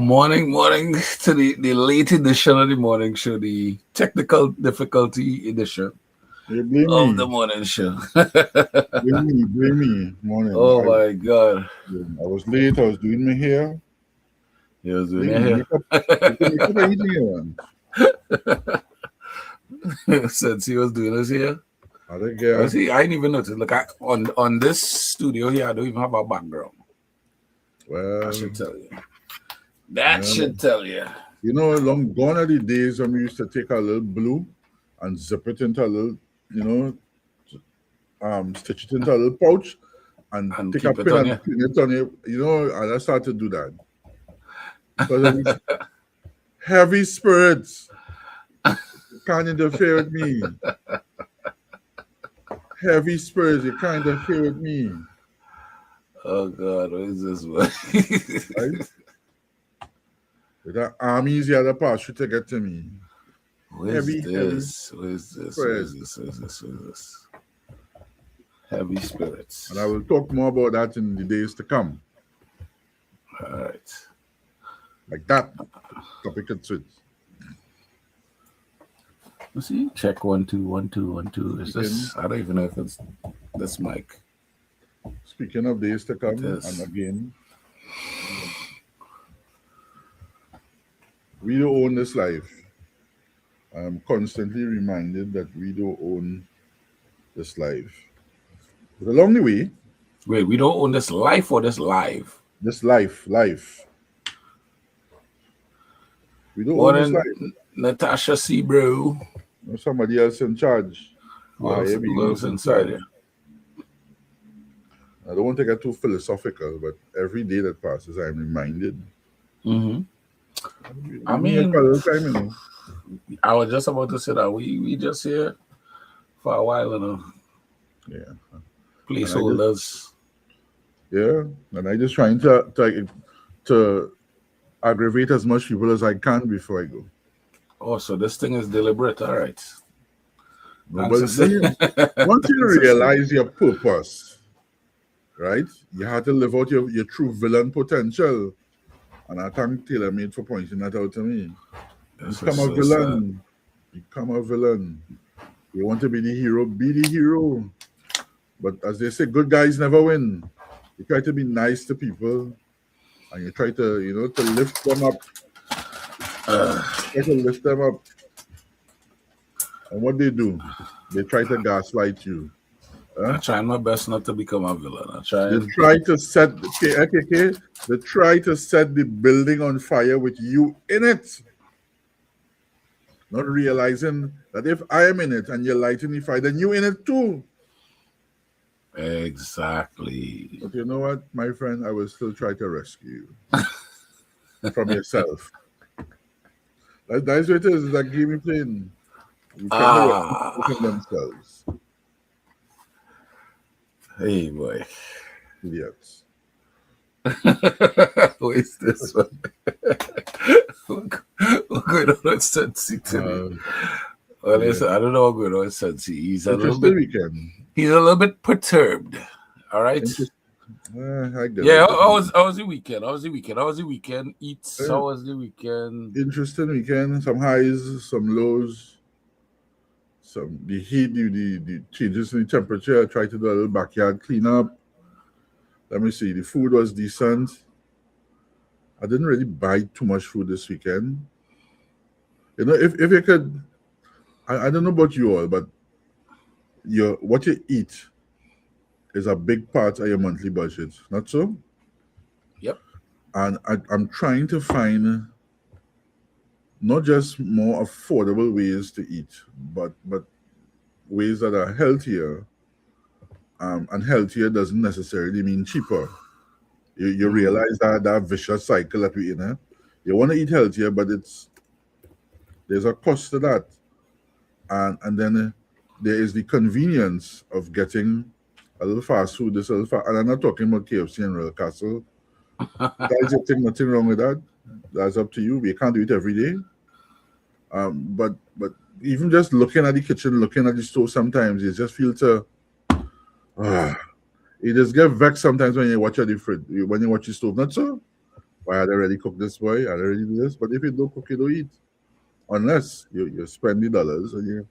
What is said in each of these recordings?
Morning to the late edition of the morning show, the technical difficulty edition You blame of the me. morning show. Blame me. Morning. Oh my God. I was late. I was doing my hair. He was doing Blame it me. here. Makeup anything you want. Since he was doing this here. I don't care. See, I didn't even notice. Look, on this studio here, I don't even have a background. Well, I should tell you. That should tell you. You know, long gone are the days when we used to take a little blue and zip it into a little, stitch it into a little pouch and take a keep it pin on and you. pin it on you. You know, and I started to do that. Because of these heavy spirits can't interfere with me. Heavy spirits, you can't interfere with me. Oh God, what is this one? Right? With that armies the other part should to get to me. Where's this? Heavy spirits. And I will talk more about that in the days to come. All right. Like that. Topic and switch. Let's see. Check 1 2 1 2 1 2. Is this? I don't even know if it's this mic. Speaking of days to come, and again, we don't own this life. I'm constantly reminded that we don't own this life. But along the way, wait, we don't own this life or this live? This life. We don't own this life. Natasha C. Bro. There's somebody else in charge. Who else inside here? I don't want to get too philosophical, but every day that passes, I'm reminded. Mm-hmm. I mean, I was just about to say that we just here for a while, you know. Yeah. Placeholders. And I just trying to aggravate as much people as I can before I go. Oh, so this thing is deliberate, all right. No, but once you realize your purpose, right? You have to live out your true villain potential. And I thank TaylorMade for pointing that out to me. Become a villain. Become a villain. You want to be the hero, be the hero. But as they say, good guys never win. You try to be nice to people, and you try to, to lift them up. Try to lift them up. And what they do, they try to gaslight you. I'm trying my best not to become a villain. They try to set They try to set the building on fire with you in it. Not realizing that if I am in it and you're lighting the fire, then you in it too. Exactly. But you know what, my friend? I will still try to rescue you from yourself. That's what it is. It's like game you playing. You from themselves. Hey, boy. Idiots. Who is this one? What's going on with Sunsy today? Well, listen, I don't know what's going on with Sunsy. He's a little bit perturbed. All right. I get it. How was the weekend? How was the weekend? Eats. How was the weekend? Interesting weekend. Some highs, some lows. The heat, the changes in the temperature. I tried to do a little backyard cleanup. Let me see. The food was decent. I didn't really buy too much food this weekend. If you could, I don't know about you all, but what you eat is a big part of your monthly budget. Not so? Yep. And I'm trying to find not just more affordable ways to eat, but ways that are healthier. And healthier doesn't necessarily mean cheaper. You realize that vicious cycle that we're in. You want to eat healthier, but there's a cost to that. And then there is the convenience of getting a little fast food, and I'm not talking about KFC and Royal Castle. Guys, you think nothing wrong with that. That's up to you. We can't do it every day. But even just looking at the kitchen, looking at the stove, sometimes you just feel you just get vexed sometimes when you watch the stove. Not so? Why had I already cooked this boy? I already do this. But if you don't cook, you don't eat. Unless you spend the dollars and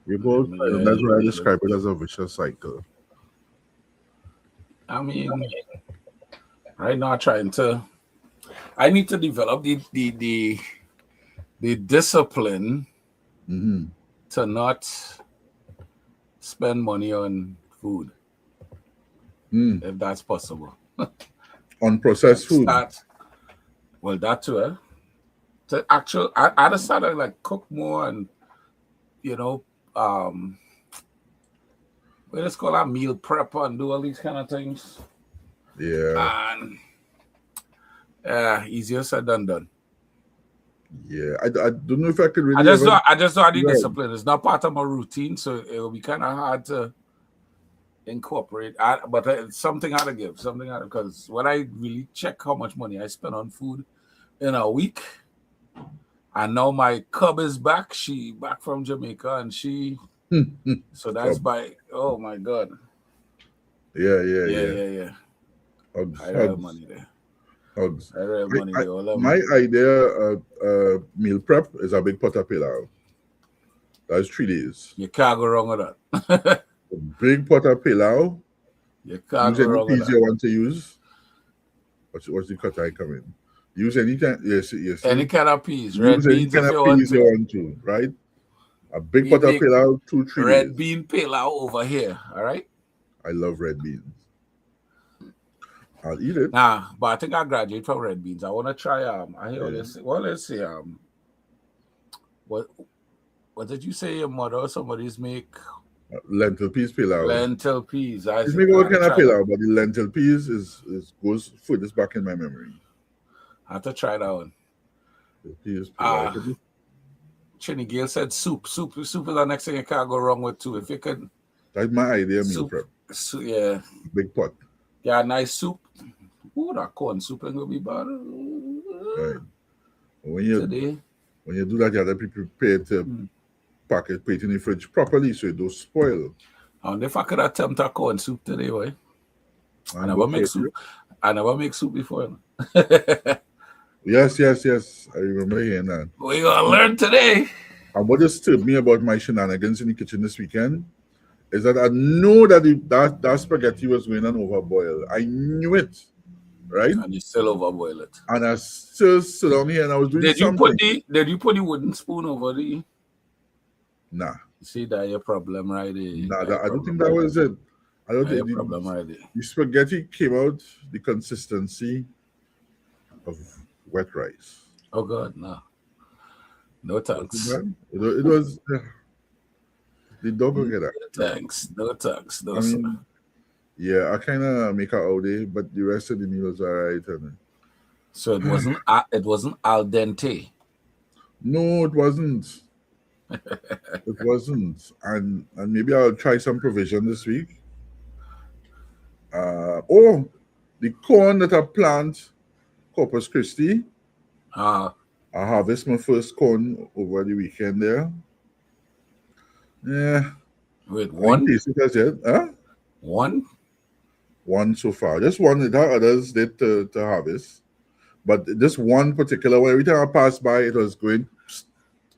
you go outside. And that's why I describe it as a vicious cycle. I mean, right now I need to develop the discipline to not spend money on food, if that's possible. On processed food. Well, that too. I decided to like cook more and what is called a meal prep and do all these kind of things. Yeah. And easier said than done. Yeah, I don't know if I could really. I just don't need discipline. It's not part of my routine, so it will be kind of hard to incorporate. But it's something I had to give. Because when I really check how much money I spend on food in a week, I know my cub is back. She back from Jamaica, and she. So that's oh my God. Yeah. Hugs. I have money there. Hugs. My idea meal prep is a big pot of pilau. That's 3 days. You can't go wrong with that. A big pot of pilau. You can't go wrong with that. You want to use? What's the cut I come in? Use any kind. Yes. Any kind of peas. Red beans if you want to. You want to, right? A big pot of pilau, 2-3 red days. bean pilau over here. All right. I love red beans. I'll eat it. Nah, but I think I graduate from red beans. I want to try. Let's see. What did you say your mother or somebody's make? Lentil peas pilau. Lentil peas. It's make all kind of pilau, but the lentil peas goes furthest back in my memory. I have to try that one. The peas pilau. Chinny Gale said soup. Soup is the next thing you can't go wrong with too. If you could. That's my idea meal prep. Yeah. Big pot. Yeah, nice soup. Ooh, that corn soup ain't gonna be bad. Right. When you do that, you have to be prepared to pack it, put it in the fridge properly so it don't spoil. I wonder if I could attempt a corn soup today, boy. I never make soup. I never make soup before. Yes. I remember hearing that. We gonna learn today. And what disturbed me about my shenanigans in the kitchen this weekend is that I know that that spaghetti was going on overboil. I knew it, right? And you still overboil it. And I still sit down here and I was doing something. Did you put the wooden spoon over the? Nah. You see that your problem right there. Nah, I don't think that was it. I don't think the problem right there. The spaghetti came out the consistency of wet rice. Oh God, no. No thanks. It was the dog will get that. No thanks. No, yeah, I kind of make out all day, but the rest of the meal was alright. So it wasn't al dente. No, it wasn't. It wasn't, and maybe I'll try some provision this week. The corn that I plant, Corpus Christi. I harvest my first corn over the weekend there. Yeah. Wait, one? Huh? One? One so far. Just one. There are others did to harvest. But this one particular one, every time I pass by, it was going, psst,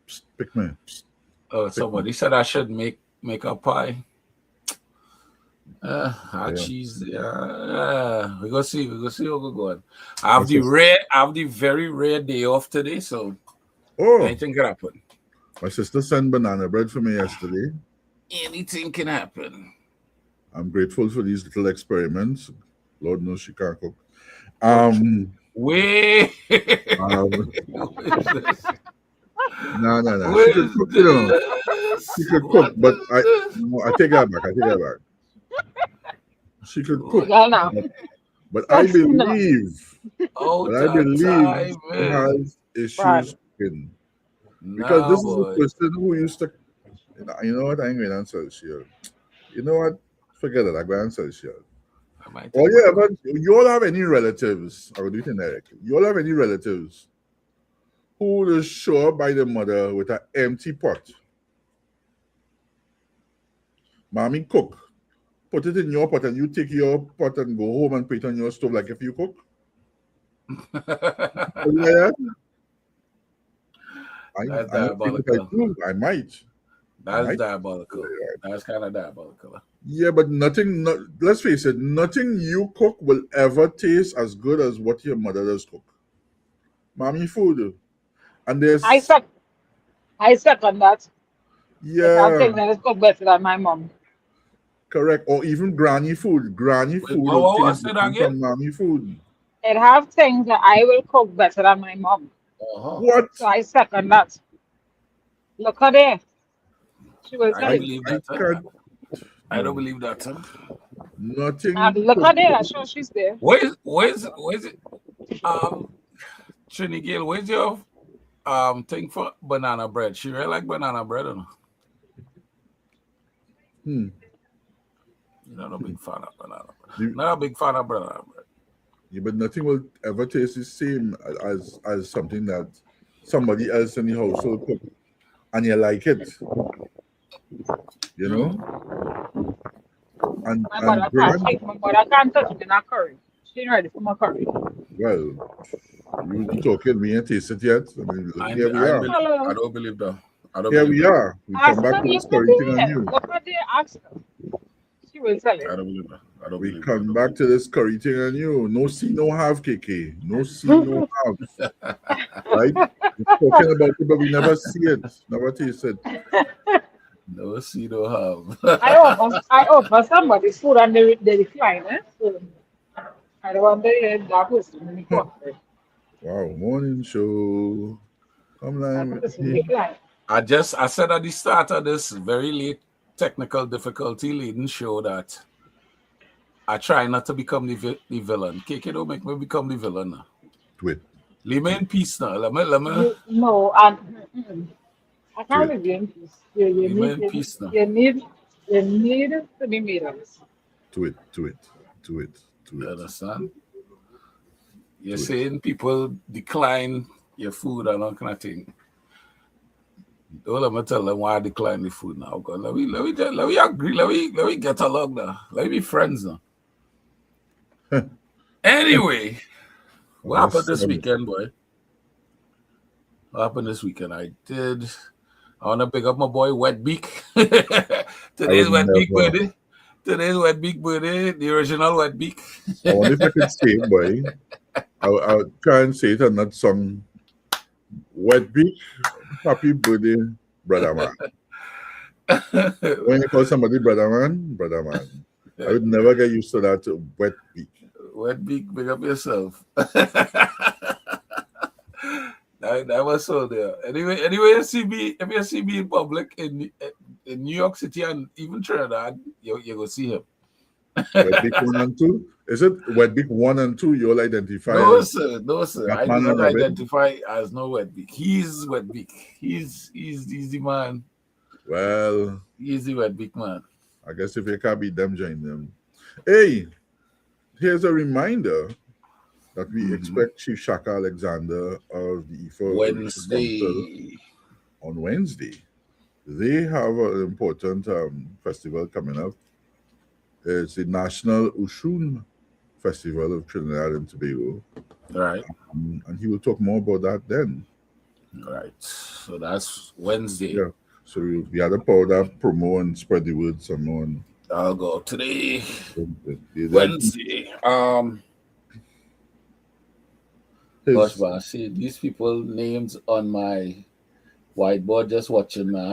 psst, pick me. Psst, somebody said I should make a pie. Cheese. We go see how we going. I have the very rare day off today, so anything can happen. My sister sent banana bread for me yesterday. Anything can happen. I'm grateful for these little experiments. Lord knows she can't cook. Wait. No. She could cook, She could cook, but I take that back. She could cook. But I believe she has issues cooking. Because this is the person who used to, you know what, I ain't going to answer this year. You know what? Forget it. I'm going to answer this year. But you all have any relatives? I will do it indirectly. You all have any relatives who will show up by the mother with an empty pot? Mommy cook. Put it in your pot and you take your pot and go home and put it on your stove like if you cook? Oh, yeah, That's I don't think if I diabolical. do, I might. I That's might. diabolical. That's kind of diabolical. Yeah, but nothing. Let's face it. Nothing you cook will ever taste as good as what your mother does cook. Mommy food, and I there's suck. I second that. It have yeah, things that is cooked better than my mom. correct. Or even granny food. Granny Wait, food will what taste say that different again? from mommy food. It have things that I will cook better than my mom. Uh-huh. What? So I second that. Look at there. She will I tell don't I you. believe I that. Huh? can't. I don't believe that. Huh? Nothing Look at cooked. there. Sure she's there. Where's it? Um, Trinigale, where's your thing for banana bread? She really like banana bread, or no? Hmm. You're not a big fan of banana bread. You- Not a big fan of banana bread. yeah, but nothing will ever taste the same as something that somebody else in the household cook, and you like it. You know. Mm. And grand. My mother can't touch me in a curry. She ain't ready for my curry. Well, you talking? We ain't tasted yet. I mean, look, here we I are. believe. I Hello. don't believe that. I don't Here believe we that. are. We come Ask back her, to this look at curry thing on there. you. Look at there, ask her. She will tell I you. don't believe that. I don't We believe that. I come don't back believe to this curry thing on you. No see, no have, KK. No see, no have. Right? We're talking about it, but we never see it. Never taste it. no see, no have. I offer somebody's food and they decline it. So I don't want to hear that person in the corner. Wow, morning show. Come That line with person me. decline. I said at the start of this very late technical difficulty leading show that I try not to become the villain. KK don't make me become the villain now. Tweet, Leave me tweet, in peace now. Let me You no, and I can't tweet, live in peace. You leave me need in peace now. you need to be made honest. tweet, tweet, tweet, You tweet, understand? You're tweet. saying people decline your food and all kind of thing. Don't let me tell them why I decline the food now. God, let me agree. Let me get along now. Let me be friends now. Anyway, what happened Yes, this weekend, boy? What happened this weekend? I want to pick up my boy Wet Beak. I would Today's Wet Beak never. birthday. Today's Wet Beak birthday. The original Wet Beak. I wonder if I could say it, boy. I would try and say it on that song. Wet beak, happy birthday, brother man. When you call somebody brother man. I would never get used to that wet beak. Wet Beak, pick up yourself. That was so there. Anyway, you see me if you see me in public in New York City and even Trinidad, you go see him. Wet beak one and two. Is it wet beak one and two? You'll identify No, as sir, no, sir. I do Batman and not Robin. identify as no Wet Beak. He's Wet Beak. He's the man. Well, He's the Wet Beak man. I guess if you can't beat them, join them. Hey, here's a reminder that we Mhm. expect Chief Shaka Alexander of the IFA Provincial Council Wednesday. on Wednesday. They have an important festival coming up. It's the National Ushun Festival of Trinidad and Tobago. Right. And he will talk more about that then. Right. So that's Wednesday. Yeah. So we had a powder promo and spread the word some more. I'll go today. That Wednesday. Gosh, his but I see these people names on my whiteboard just watching me. I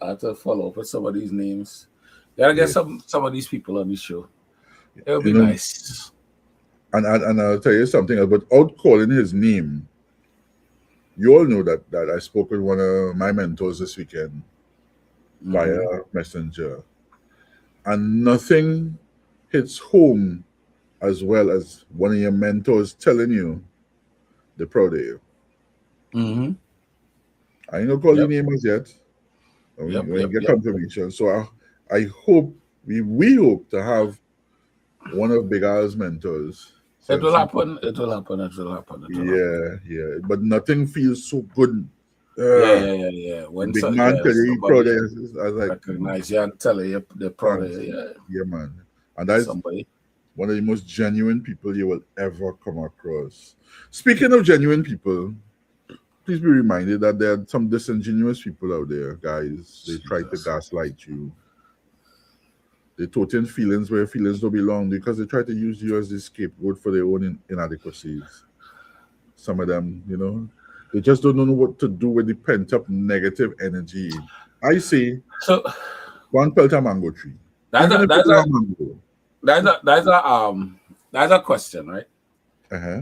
have to follow up with some of these names. Gotta get yeah, some of these people on the show. It'll you be know, nice. and I'll tell you something about calling his name. You all know that I spoke with one of my mentors this weekend via Mhm. messenger, and nothing hits home as well as one of your mentors telling you they're proud of you. Mm-hmm. I ain't no call your Yep. name as yet. Yep. When you Yep. get Yep. confirmation. So I hope we hope to have one of Big Al's mentors. It will Some, happen. It will happen. It will happen. It will happen. yeah, yeah. But nothing feels so good. Yeah. Uh, Yeah. Yeah. Yeah. the When big man tell you he proud somebody of you. I was like, recognize you and tell you the product. thanks. Yeah. Yeah, man. And that's Somebody. one of the most genuine people you will ever come across. Speaking of genuine people, please be reminded that there are some disingenuous people out there, guys. They try to Jesus. gaslight you. They toting feelings where feelings don't belong because they try to use you as the scapegoat for their own inadequacies. Some of them, they just don't know what to do with the pent up negative energy. I say, So one pelt a mango tree. that's Even a if that's it's a a mango. that's a question, right? Uh-huh.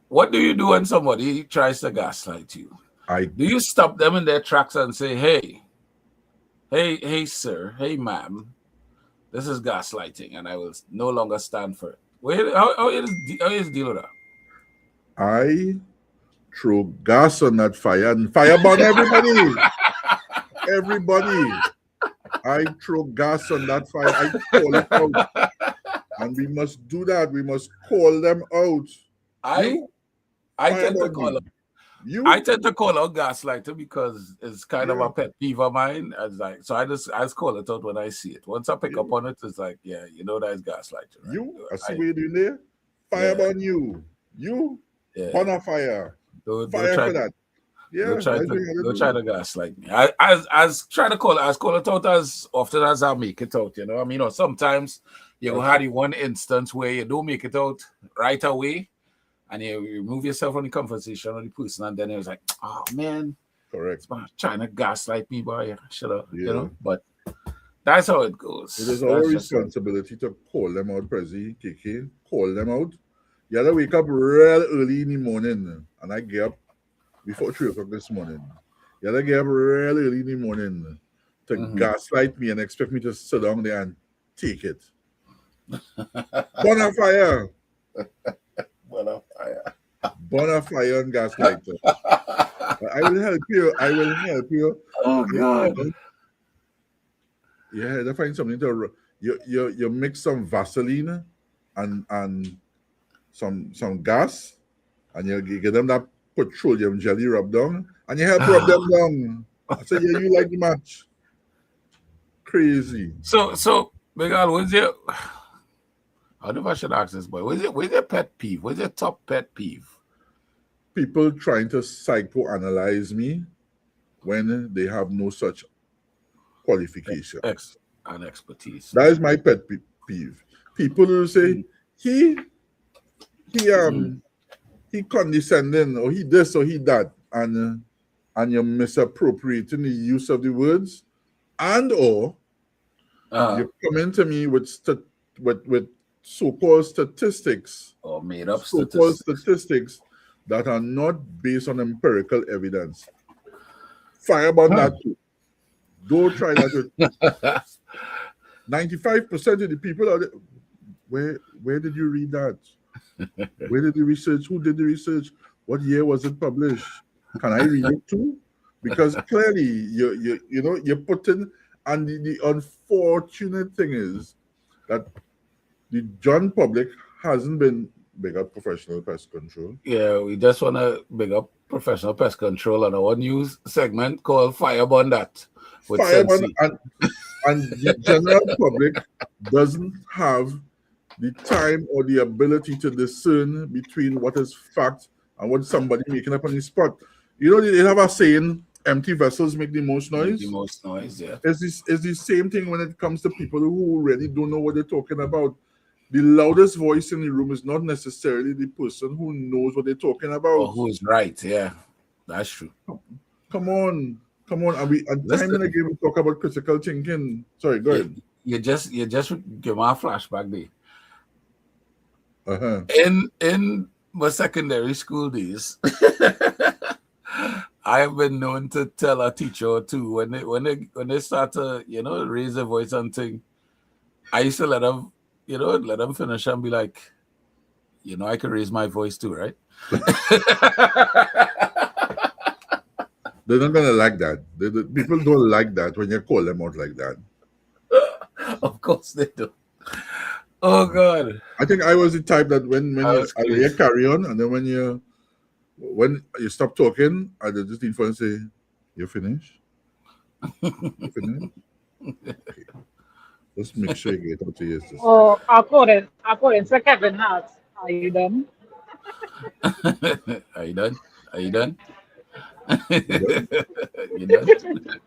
What do you do when somebody tries to gaslight you? I Do you stop them in their tracks and say, hey, sir, hey, ma'am, this is gaslighting, and I will no longer stand for it. How is deal with that? I throw gas on that fire and fire burn everybody. Everybody. I throw gas on that fire. I call it out. And we must do that. We must call them out. I You I fire tend to burn call me. out I You, tend to call out gaslighter because it's kind of yeah, a pet peeve of mine. As like, so I just call it out when I see it. Once I pick up you, on it, it's like, yeah, you know that's gaslighting, right? I see I what you're doing there. Fire Yeah, burn you. You yeah. burn a fire. Don't Fire try for that. don't Yeah, try that's what to you gotta don't try do. to gaslight me. I try to call it out as often as I make it out. You know, I mean, sometimes you go That's have it. the one instance where you don't make it out right away, and you remove yourself from the conversation with the person, and then it was like, oh man, Correct. it's trying to gaslight me, boy. Should have, Yeah. But that's how it It is goes. our That's just how. responsibility to call them out, Prezzy, Kiki. Call them out. You gotta wake up real early in the morning. And I get up before 3 o'clock this morning. You gotta get up real early in the morning to Mhm. gaslight me and expect me to sit down there and take it. Bonfire. Bonfire. Bonfire and gaslighter. I will help you. I will help you. Oh God. Yeah, they find something to you mix some Vaseline and some gas and you give them that petroleum jelly rub down and you help rub them down. I say, yeah, you like the match. Crazy. So, Miguel, what's your? I don't know if I should ask this, boy. What's your pet peeve? What's your top pet peeve? People trying to psychoanalyze me when they have no such qualification. Ex and expertise. That is my pet peeve. People who say Mm, he he mm. he condescending or he this or he that and you're misappropriating the use of the words and or Uh, you're coming to me with with so-called statistics, or made up so-called statistics. statistics that are not based on empirical evidence. Fireburn that too. Don't try that with 95% of the people out there. Where did you read that? Where did you research? Who did the research? What year was it published? Can I read it too? Because clearly you're putting, and the unfortunate thing is that the John public hasn't been big at professional pest control. Yeah, we just want to big up professional pest control on our news segment called Fireburn That with Fireman Sensi. and the general public doesn't have the time or the ability to discern between what is fact and what somebody making up on the spot. They have a saying, empty vessels make the most Make the noise. most noise, yeah. It's the same thing when it comes to people who really don't know what they're talking about. The loudest voice in the room is not necessarily the person who knows what they're talking Or about. who's right, yeah. That's true. Come on. Come on. And time and Listen, again we talk about critical thinking. Sorry, go you, ahead. you just give my flashback there. Uh-huh. In my secondary school days, I have been known to tell a teacher or two when they start to raise their voice and thing. I used to let them let them finish and be like, I can raise my voice too, right? They're not gonna like that. People don't like that when you call them out like that. Of course they do. Oh God, I think I was the type that when I you was crazy. carry on, and then when you stop talking, I just need to say, "You finish? You finish? Okay. Just make sure you get out to yesterday. Or according to Kevin Hart, are you done? Are you done? Are you done? You done? You done?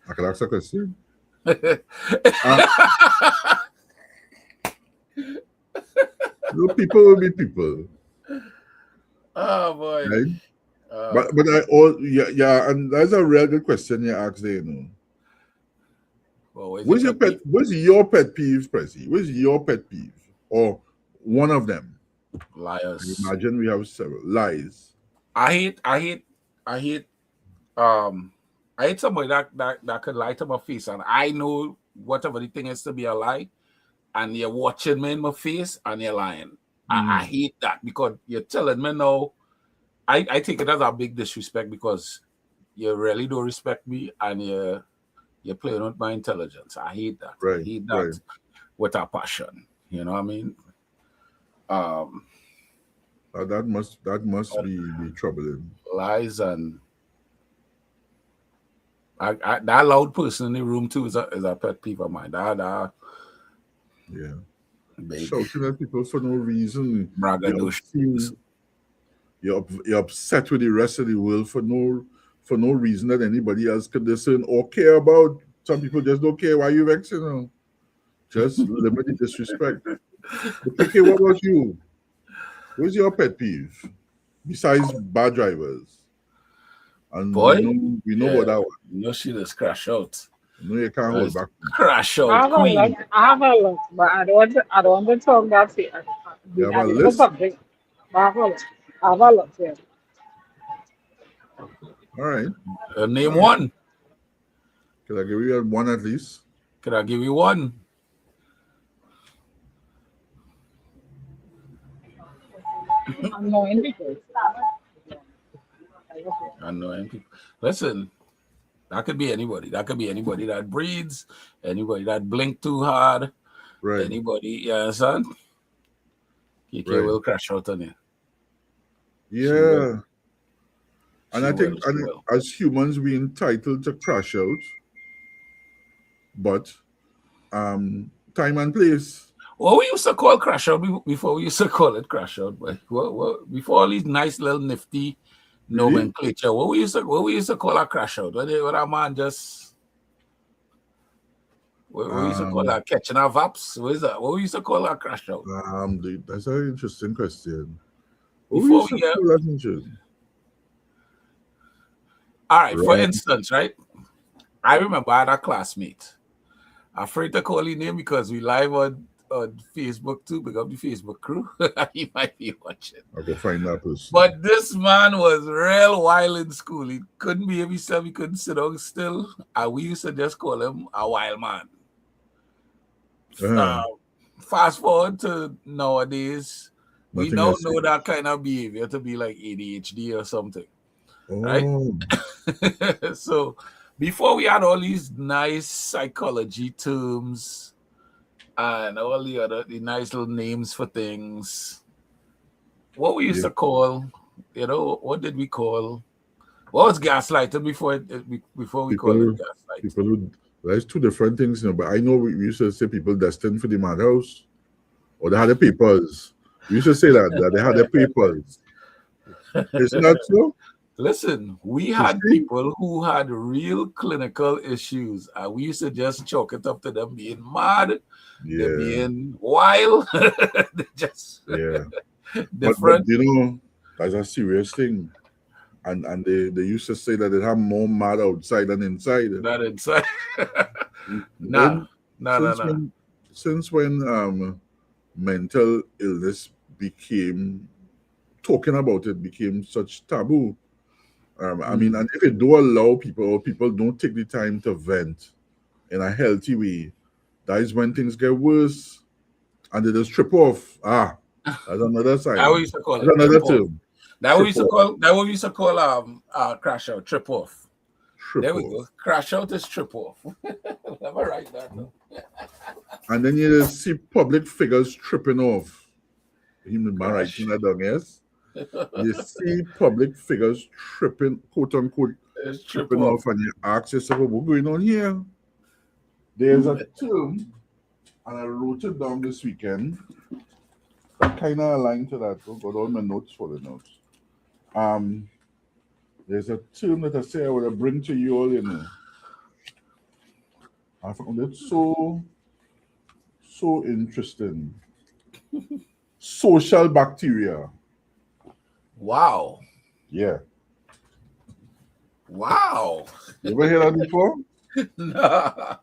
I can ask a question. No, people will be people, Oh boy. right? But I all yeah, and that's a real good question you asked there, you know. Well, What's your pet? What's your pet peeve, Prezzy? What's your pet peeve, or one of them? Liars. Imagine we have several lies. I hate I hate I hate somebody that could lie to my face and I know whatever the thing is to be a lie and you're watching me in my face and you're lying. I hate that because you're telling me no. I take it as a big disrespect because you really don't respect me and you're playing with my intelligence. I hate that. Right, I hate right. that with a passion. You know what I mean? That must be troubling. Lies and that loud person in the room too is a pet peeve of mine. Yeah. Big Shouting at people for no reason. braggadocious. You're upset with the rest of the world for no reason that anybody else could listen or care about. Some people just don't care why you vexing them. Just limit the disrespect. But KK, what about you? What's your pet peeve? Besides bad drivers. And Boy, we know what that one. you know she just crash out. No, you can't hold back. Crash I out, have a lot, queen. I have a lot, but I don't want to talk that here. You have I a did the list? subject, but I have a lot. I have a lot here. All right. Name one. Can I give you one at least? Can I give you one? Annoying people. Annoying people. Listen, that could be anybody. That could be anybody that breathes, anybody that blink too hard, Right. anybody, you understand? KK Right. will crash out on you. Yeah. And I She think will. as humans, we're entitled to crash out, but time and place. What we used to call crash out before we used to call it crash out, but before all these nice little nifty Really? nomenclature, what we used to call a crash out? When a man just what we used to call that catching our vaps? What is that? What we used to call a crash out? That's an interesting question. Before we get all right, for instance, right? I remember I had a classmate. Afraid to call his name because we live on Facebook too. Pick up the Facebook crew. He might be watching. I'll go find that person. But this man was real wild in school. He couldn't behave himself. He couldn't sit down still. And we used to just call him a wild man. Fast forward to nowadays, we now know that kind of behavior to be like ADHD or something. Right? So before we had all these nice psychology terms and all the nice little names for things, what we used to call, what did we call? What was gaslighting before we call it gaslighting? There's two different things, but I know we used to say people destined for the madhouse, or they had the papers. We used to say that they had the papers. It's not so. Listen, we had people who had real clinical issues, and we used to just chalk it up to them being mad, them being wild, just different. But that's a serious thing. And they used to say that they have more mad outside than inside. Not inside. Since when mental illness talking about it became such taboo. I mean, and if you do allow people, or people don't take the time to vent in a healthy way, that is when things get worse and they just trip off. That's another sign. That we used to call it. Another term. That we used to call crash out, trip off. There we go. Crash out is trip off. Never write that down. And then you just see public figures tripping off. Human man writing that down, yes? You see public figures tripping, quote unquote, tripping off, and you ask yourself, what's going on here? There's a term and I wrote it down this weekend. Kind of aligned to that. Oh, got all my notes for the notes. Um, there's a term that I say I would bring to you all. I found it so interesting. Social bacteria. Wow. Yeah. Wow. You ever hear that before? Nah.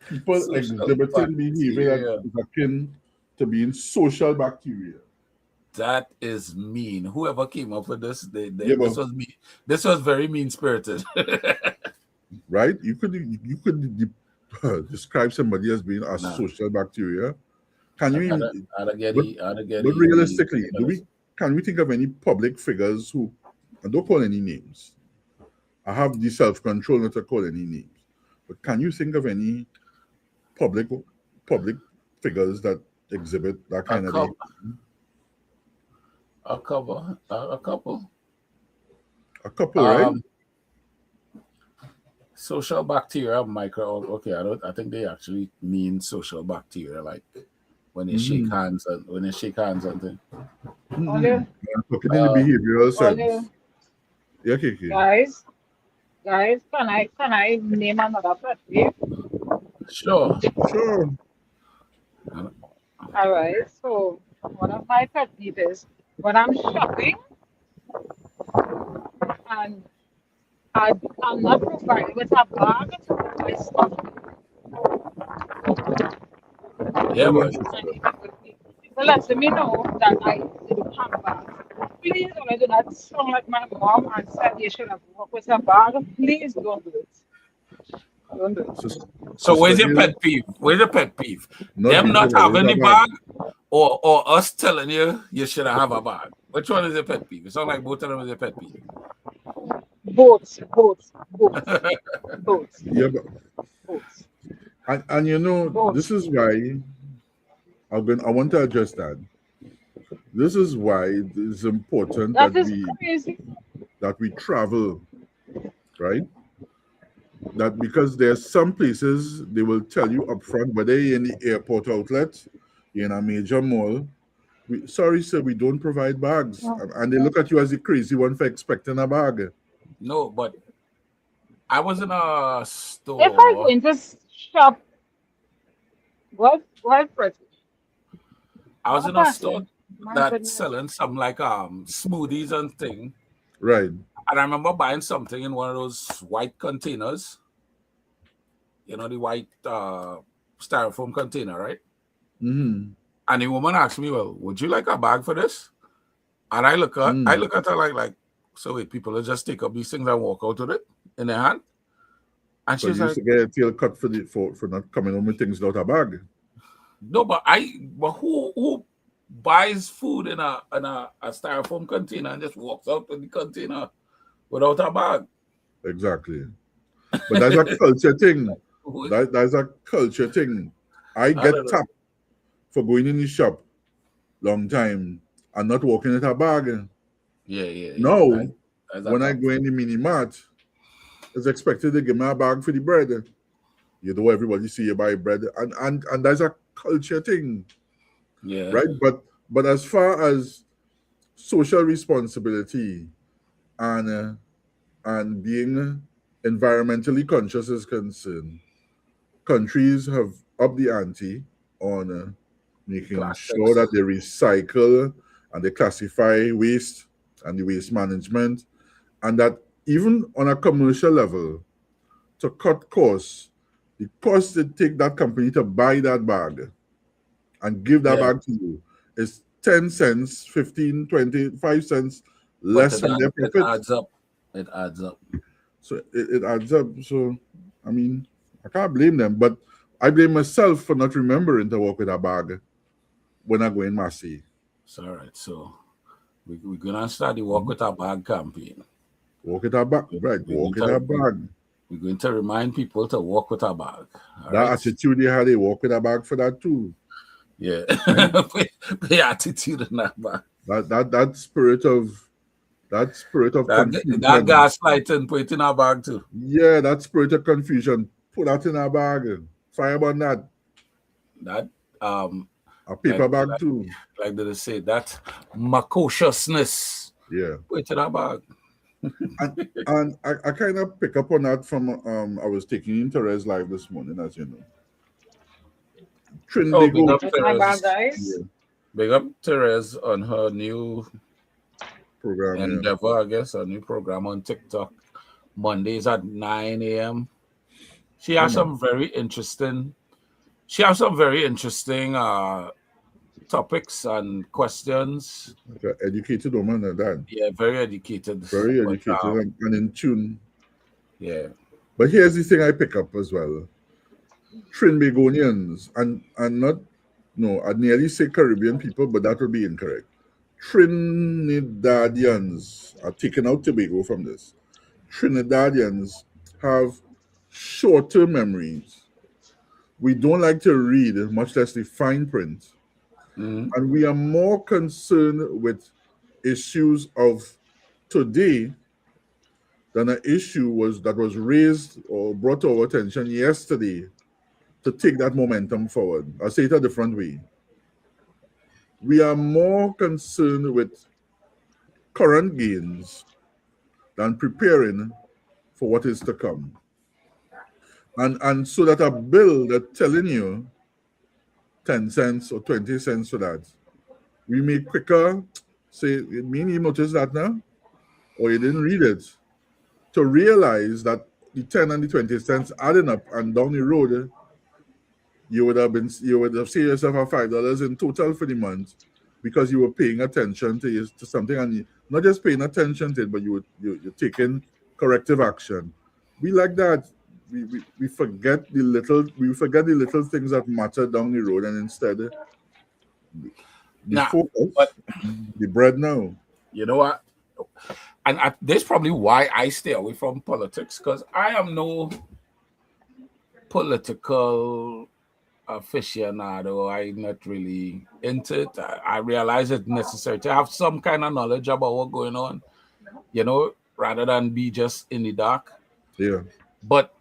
People Social exhibiting behavior bacteria. that is akin to being social bacteria. That is mean. Whoever came up with this, Yeah, this but was me. This was very mean spirited. right? You could describe somebody as being a Nah. social bacteria. Can you? I'd get But I'd get but easy realistically, for this. can we think of any public figures who? I don't call any names. I have the self control not to call any names. But can you think of any public public figures that exhibit that A kind of behavior? couple, a couple. A couple, right? Um, social bacteria, micro. Okay, I think they actually mean social bacteria, like when they shake Mm-hmm. hands and things. Mm-hmm. Only, I'm talking in the Uh, behavioral only, sense. Yeah, Kiki. guys, can I name another pet peeve? sure. Sure. All right. So one of my pet peeves is when I'm shopping and I, I'm not provided with a bag to put my stuff Oh Yeah, yes, but and sister. people letting me know that I don't have a bag. Please don't do that. Sound like my mom and said you should have walked with a bag. Please don't do it. Don't do it. so Sister where's your Hill, pet peeve? Where's your pet peeve? not Them being not provided having with the a bag. bag, or us telling you should have a bag. Which one is your pet peeve? It sounds like both of them is your pet peeve. Both, both, both, both, Yeah, but, both, and both. this is why I want to address that. This is why it's important That is crazy. that we travel, right? That because there's some places they will tell you upfront, whether you're in the airport outlet, you're in a major mall. Sorry, sir, we don't provide bags, No. and they look at you as the crazy one for expecting a bag. No, but I was in a If I go store. into shop, what person? I was What in a store person? My that's goodness. selling some like smoothies and thing. Right. And I remember buying something in one of those white containers. You know, the white styrofoam container, right? Mm-hmm. And the woman asked me, "Well, would you like a bag for this?" And I Mm. look at her like, so wait, people will just take up these things and walk out with it in their hand. And So she's you used like, to get a tail cut for not coming home with things without a bag. no, but who buys food in a styrofoam container and just walks out with the container without a bag? Exactly. But that's a culture thing. Who- That's a culture thing. I I get don't know. tapped for going in the shop long time and not walking with a bag. Yeah. Now, That's a when I come go from. in the mini mart, it's expected to give me a bag for the bread. You know, everybody see you buy bread, and that's a culture thing, Yeah, right? But as far as social responsibility and being environmentally conscious is concerned, countries have upped the ante on making sure plastics. that they recycle and they classify waste and the waste management, and that even on a commercial level, to cut costs, the cost it take that company to buy that bag and give that Yeah, bag to you is 10 cents, 15, 20, 5 cents but less from their it profit. adds up. It adds up. So it adds up. So, I mean, I can't blame them, but I blame myself for not remembering to walk with a bag when I go in Massey. It's all right. So we're gonna start the walk with our bag campaign. Walk with a bag, right? We're going Walk with a to bag. we're going to remind people to walk with our bag. All That right. attitude they had, they walk with a bag for that too, Yeah. right? The attitude in that bag. That spirit of That confusion. gaslighting put it in our bag too. Yeah, that spirit of confusion. Put that in a bag. Fire on that. That um A like paper bag like too. like they say that macociousness. Yeah. Put it in a bag. And I kind of pick up on that from I was taking interest live this morning, as you know. Oh, Trinity big go up That's my bad, Therese. guys. yeah, Big up Therese on her new program, yeah. endeavor, I guess, a new program on TikTok. Mondays at 9 a.m. She Yeah, has man. some very interesting she has some very interesting topics and questions. Like a educated woman like that. Yeah, very educated. Very But educated and in tune. yeah. But here's the thing I pick up as well. Trinbagonians and not no, I'd nearly say Caribbean people, but that would be incorrect. Trinidadians are taken out Tobago from this. Trinidadians have shorter memories. We don't like to read, much less the fine print. Mhm. And we are more concerned with issues of today than an issue was raised or brought to our attention yesterday to take that momentum forward. I'll say it a different way. We are more concerned with current gains than preparing for what is to come. And so that a bill that's telling you 10 cents or 20 cents for that, we may quicker say, you mean you noticed that now? Or you didn't read it. To realize that the 10 and the 20 cents adding up and down the road, you would have saved yourself a $5 in total for the month because you were paying attention to something, and not just paying attention to it, but you're taking corrective action. We like that. We forget the little things that matter down the road, and instead the Now, but focus, the bread now. you know what? And this probably why I stay away from politics because I am no political aficionado. I'm not really into it. I realize it's necessary to have some kind of knowledge about what's going on, rather than be just in the dark. Yeah. But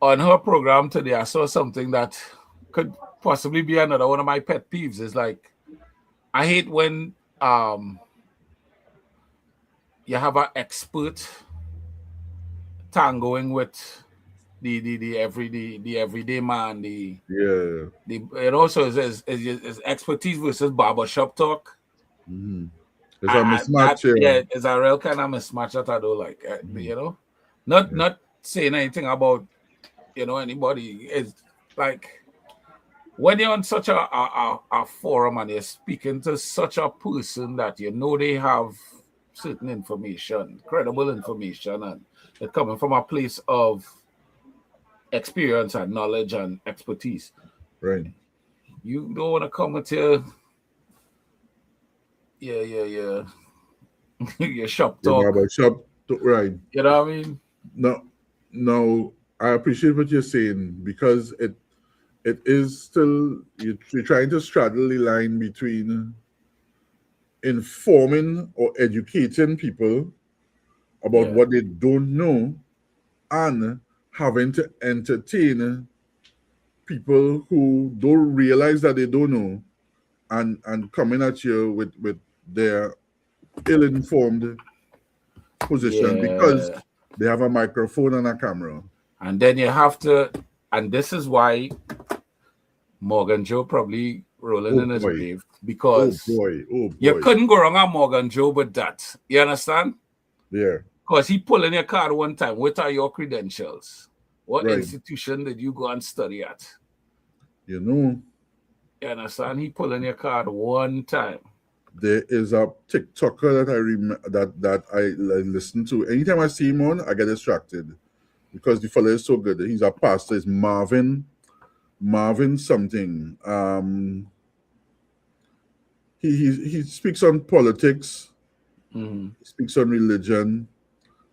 on her program today, I saw something that could possibly be another one of my pet peeves. Is like I hate when you have an expert tangoing with the everyday man, Yeah. it also is expertise versus barbershop talk. Mm-hmm. There's a That mismatch here. yeah is a real kind of mismatch that I don't like. Mm-hmm. Not Yeah. not saying anything about anybody. It's like when you're on such a forum and you're speaking to such a person that they have certain information, credible information, and they're coming from a place of experience and knowledge and expertise. Right. You don't want to come with your your shop Your talk. barber shop, right. You know what I mean? No, no, I appreciate what you're saying because it is still you're trying to straddle the line between informing or educating people about Yeah. what they don't know and having to entertain people who don't realize that they don't know and coming at you with their ill-informed position because Yeah. they have a microphone and a camera. And then you have to, and this is why Morgan Joe probably rolling Oh in his boy. grave Oh because boy. Oh you boy. couldn't go wrong on Morgan Joe with that. You understand? Yeah. Because he pulled in your card one time. What are your credentials? What Right. institution did you go and study at? You know, You understand? He pulled in your card one time. there is a TikToker that I listen to. Anytime I see him on, I get distracted because the fellow is so good. He's a pastor. It's Marvin something. He speaks on politics. Mm-hmm. He speaks on religion,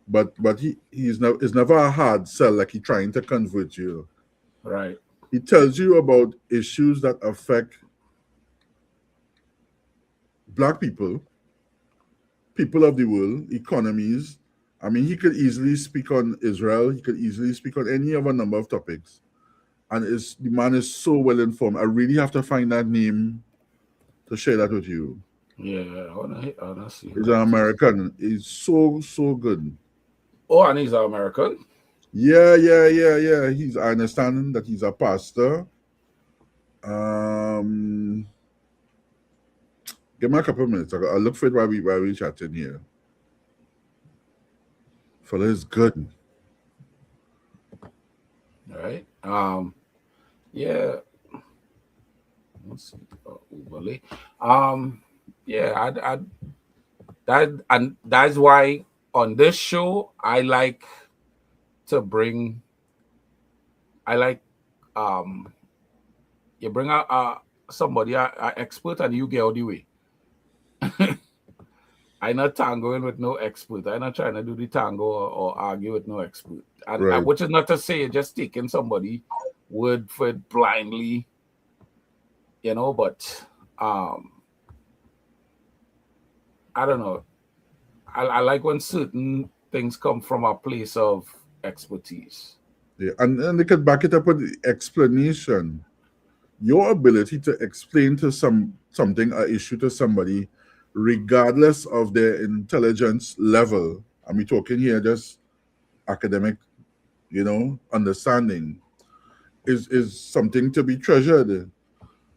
but he's never a hard sell like he trying to convert you. Right. He tells you about issues that affect black people, people of the world, economies. I mean, he could easily speak on Israel. He could easily speak on any of a number of topics. and the man is so well informed. I really have to find that name to share that with you. Yeah, I wanna see He's who an that is. American. He's so good. Oh, and he's American. Yeah. I understand that he's a pastor. Give me a couple of minutes. I'll look for it while we chatting here. Fella is good. All right. Yeah. Let's see. Overlay. Yeah. That's why on this show I like to bring. I like you bring somebody a expert and you get out the way. I not tangoing with no expert. I not trying to do the tango or argue with no expert. And Right. which is not to say just taking somebody word for it blindly, but I don't know. I like when certain things come from a place of expertise. Yeah. And they could back it up with the explanation. Your ability to explain to something, an issue to somebody, regardless of their intelligence level. And we talking here just academic, understanding is something to be treasured.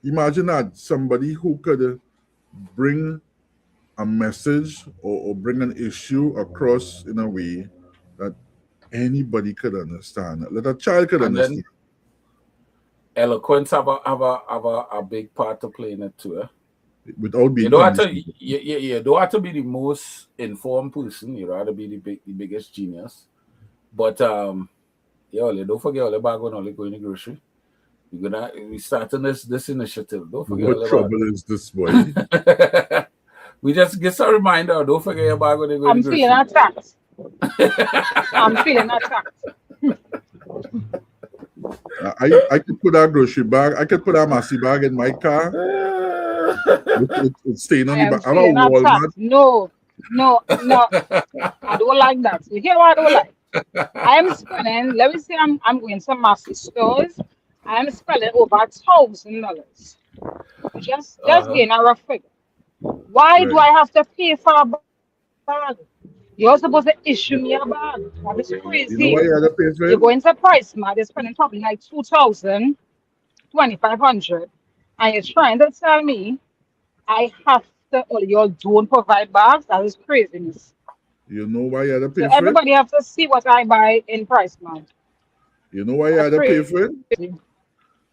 Imagine that somebody who could bring a message or bring an issue across in a way that anybody could understand, that a child could And understand then eloquence have a big part to play in it too. without You being don't have to condescending. you don't have to be the most informed person. You don't have to be the biggest genius. But don't forget all about going to the grocery. We starting this initiative. Don't forget What all about trouble is this, boy? we just get a reminder. Don't forget about going to the I'm feeling grocery. attacked. I'm feeling attacked. I could put a grocery bag, I could put a massy bag in my car. It's staying on I the am back. I have a feeling Walmart. attacked. No. I don't like that. You hear what I don't like? I am spending, let me say I'm going to massive stores. I am spending over $1,000. Just uh, getting a rough figure. Why do Right. I have to pay for a bag? You're supposed to issue me a bag. That is You know crazy. why you had to pay for You're it? going to price mart, you're spending probably like 2,000, 2,500, and you're trying to tell me I have to, or you don't provide bags? That is craziness. You know why you had to So pay for it? everybody has to see what I buy in price mart. You know why you That's had to pay crazy. for it?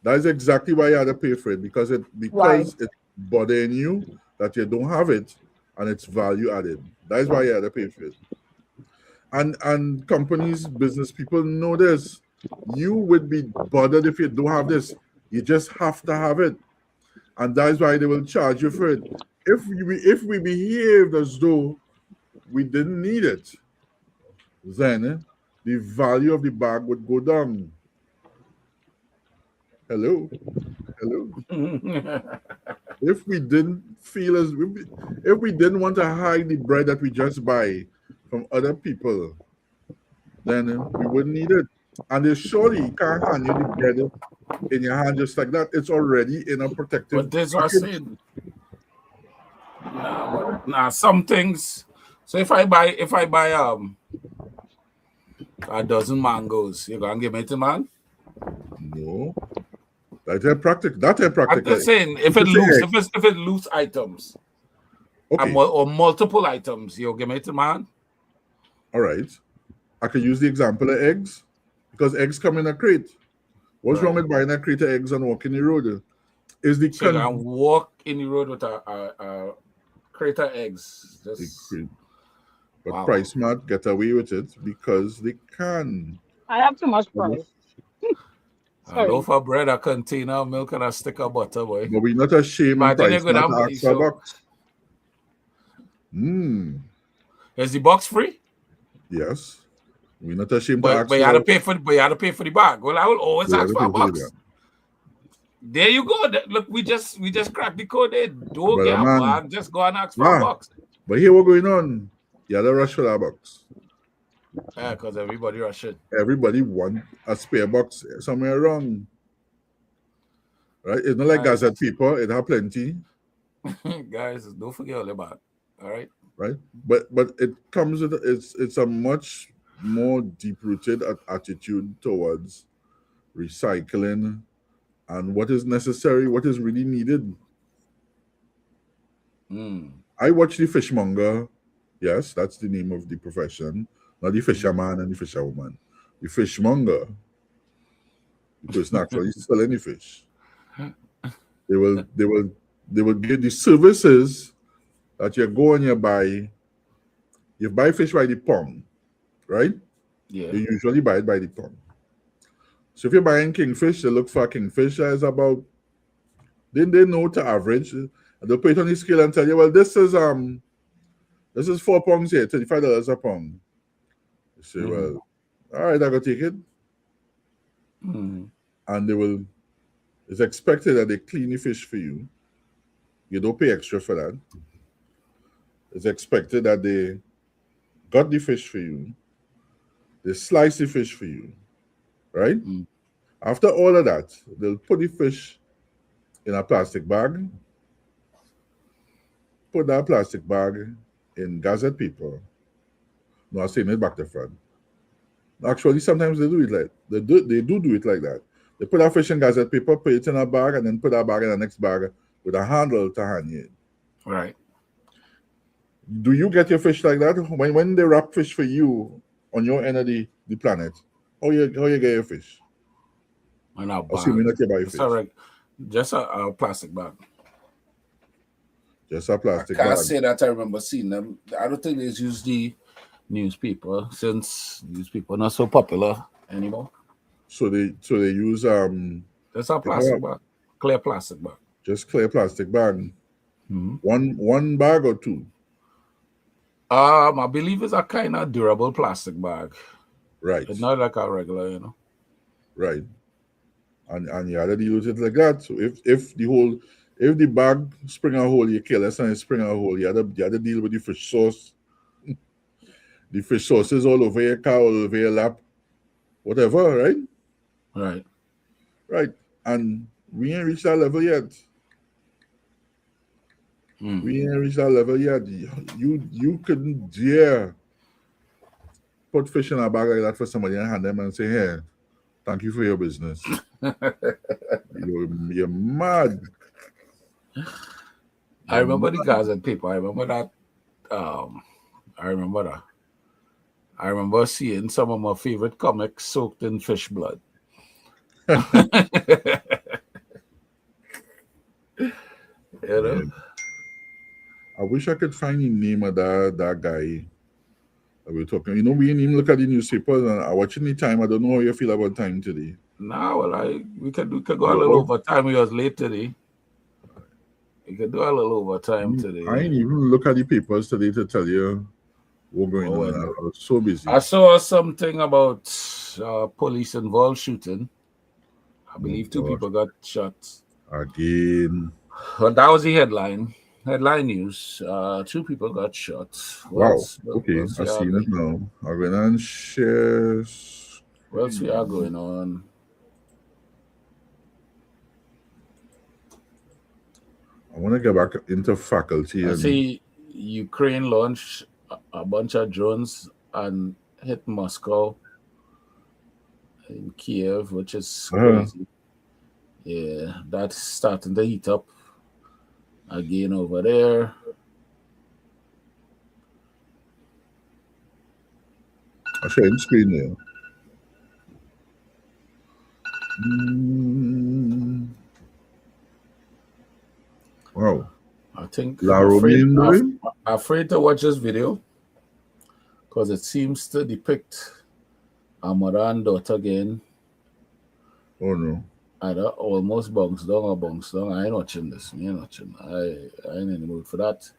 That is exactly why you had to pay for it, because Why? it's bothering you that you don't have it and it's value added. That is why you had to pay for it. And companies, business people know this. You would be bothered if you don't have this. You just have to have it. And that is why they will charge you for it. If we behaved as though we didn't need it, then the value of the bag would go down. Hello, hello. If we didn't feel as if we didn't want to hide the bread that we just buy from other people, then we wouldn't need it. And they surely can't hand you the bread in your hand just like that. It's already in a protective but this was package. saying some things. So if I buy a dozen mangoes, you gonna give me to man? No, that's a practical. That's a I'm practical. just saying if it It's a loose, egg. if it loose items Okay, or multiple items, you give me to man. all right. I could use the example of eggs because eggs come in a crate. What's wrong Right. with buying a crate of eggs and walking the road? Is the So you can walk in the road with a crate of eggs. Just crate, but wow. Price Mart get away with it because they can. I have too much But price. A Sorry. loaf of bread, a container of milk, and a stick of butter, boy. we're not ashamed in Imagine you Price go Mart down. to ask for a So box. Mm, is the box free? yes. We're not ashamed to But ask but you had to for pay for the bag. Well, I will always we have ask to for pay a for box. that. There you go. Look, we just cracked the code there. Don't But get a man, bag. Just go and ask for a ah, box. but here what going on? You had a rush for that box. Yeah, because everybody rushing. Everybody want a spare box somewhere around. right? It's not like Guys, Gazette people, it have plenty, guys, don't forget all about. All right. right? But it comes with it's a much more deep rooted attitude towards recycling and what is necessary, what is really needed. Mm. I watch the fishmonger. Yes, that's the name of the profession. Not the Mm. fisherman and the fisherwoman. The fishmonger, the person actually selling the fish. They will they will they will give the services that you go and you buy fish by the pound, right? Yeah. You usually buy it by the pound. So if you're buying kingfish, they look for kingfish that is about they know to average and they'll put it on the scale and tell you, well, this is 4 pounds here, $35 a pound. You say, Mm-hmm. well, all right, I go take it. Mm-hmm. And it's expected that they clean the fish for you. You don't pay extra for that. It's expected that they got the fish for you, they slice the fish for you, right? Mm. After all of that, they'll put the fish in a plastic bag, put that plastic bag in gazette paper. No, I'm saying it back to front. Actually, sometimes they do it like they do it like that. They put a fish in gazette paper, put it in a bag, and then put that bag in the next bag with a handle to hang it. Right. Do you get your fish like that? When they wrap fish for you on your end of the planet, how you get your fish? In a Assuming bag. that you buy Just fish. just a plastic bag. Just a I plastic can't bag. say that I remember seeing them. I don't think they use the newspaper since newspaper not so popular anymore. So they use Just a they have plastic bag, clear plastic bag. just clear plastic bag. Mm-hmm. One bag or two. I believe it's a kind of durable plastic bag. Right. It's not like a regular, Right. And you already use it like that. So if the bag spring a hole, you careless and it spring a hole, you had to deal with the fish sauce. The fish sauces all over your car, all over your lap, whatever, right? Right. Right. And we ain't reached that level yet. Mm. We ain't reached that level yet. You couldn't dare put fish in a bag like that for somebody and hand them and say, hey, thank you for your business. You're mad. I You're remember the mad. Gazette paper. I remember that. I remember that. I remember seeing some of my favorite comics soaked in fish blood. You know? Man, I wish I could find the name of that guy that we're talking. We didn't even look at the newspapers and I watching the time. I don't know how you feel about time today. Now, well, we could go a You little all, overtime. We was late today. We could do a little overtime I today. ain't even look at the papers today to tell you what's going What on. went I on? was so busy. I saw something about police involved shooting. I Oh believe two gosh. people got shot. Again. Well, that was the headline. Headline news. Two people got shot. What Wow. else? Okay, What's I we are see it going? now. I'm gonna share What else we are screen. going on? I want to get back into faculty I and see Ukraine launched a bunch of drones and hit Moscow in Kiev, which is uh, crazy. Yeah, that's starting to heat up again over there. I'm sharing screen there. Mm, wow. I think La I'm afraid Romaine doing? afraid to watch this video because it seems to depict a mother and daughter again. Oh no. Either almost bounce down or bounce down. I ain't watching this. Me ain't watching. I ain't in the mood for that.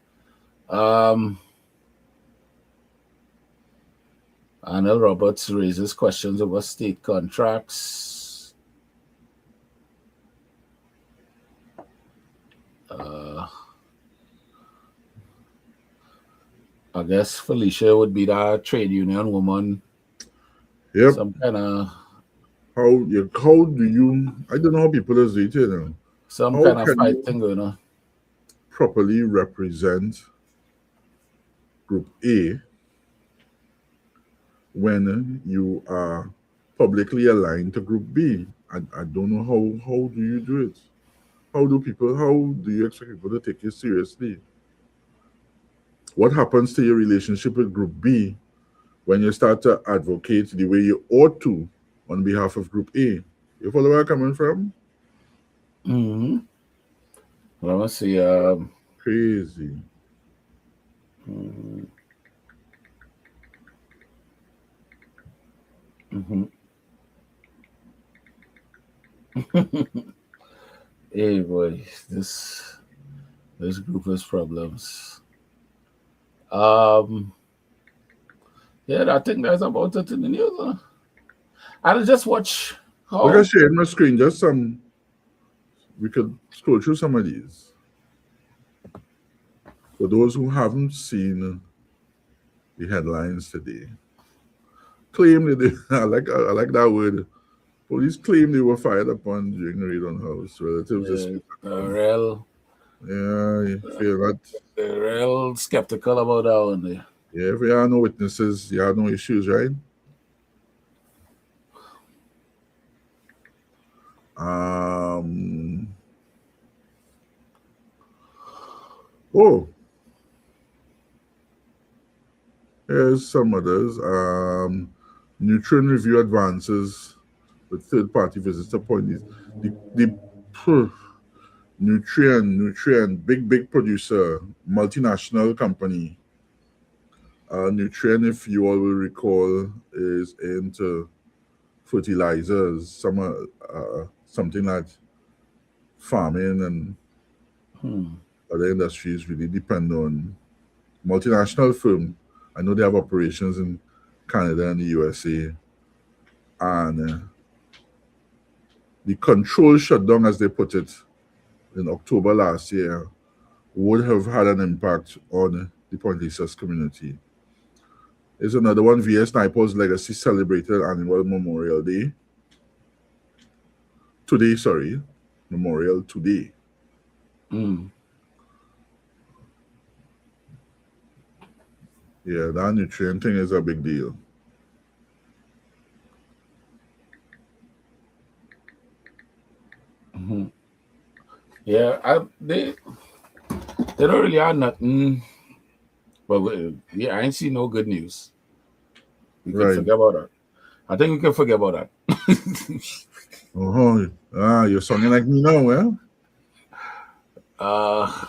Um, Arnold Roberts raises questions over state contracts. Uh, I guess Felicia would be that trade union woman. Yep. Some kind of How do you I don't know how people is do it, Some How kind of can fight you thing going on. properly represent Group A when you are publicly aligned to Group B? I don't know how do you do it? How do you expect people to take you seriously? What happens to your relationship with Group B when you start to advocate the way you ought to on behalf of Group A? You follow where I'm coming from? Mm-hmm. Let me see. Crazy. Mm-hmm. Hey boy, this group has problems. Um, yeah, I think that's about it in the news. I'll just watch Look at how. sharing my screen, just some we could scroll through some of these. For those who haven't seen the headlines today, claim that they, I like that word. Police claim they were fired upon during the raid on house. Relatives Yeah, dispute the account. real, Yeah, you feel that. the real skeptical about that one there. Yeah, if you have no witnesses, you have no issues, right? Um. Oh, here's some others. Nutrient review advances with third-party visits to point these. The Nutrient, big producer, multinational company. Nutrient, if you all will recall, is into fertilizers, something like farming and Hmm. other industries really depend on multinational firm. I know they have operations in Canada and the USA, and the control shutdown, as they put it, in October last year, would have had an impact on the Point Lisas community. Is another one. VS Naipaul's legacy celebrated annual Memorial Day. Today, sorry. Memorial today. Hmm. Yeah, that nutrient thing is a big deal. Hmm. Yeah, they don't really have nothing. But yeah, I ain't see no good news. We can Right. forget about that. I think we can forget about that. Oh, you're sounding like me now, well? uh,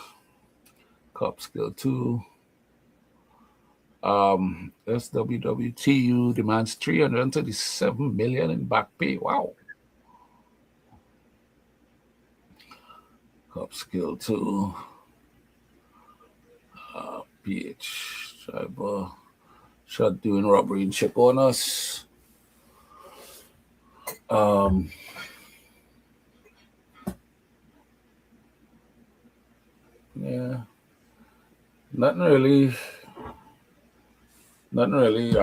Cop skill 2. SWWTU demands 337 million in back pay. Wow. Cop skill 2. PH cyber shot doing robbery and ship on us. Um, yeah, nothing really. Nothing really.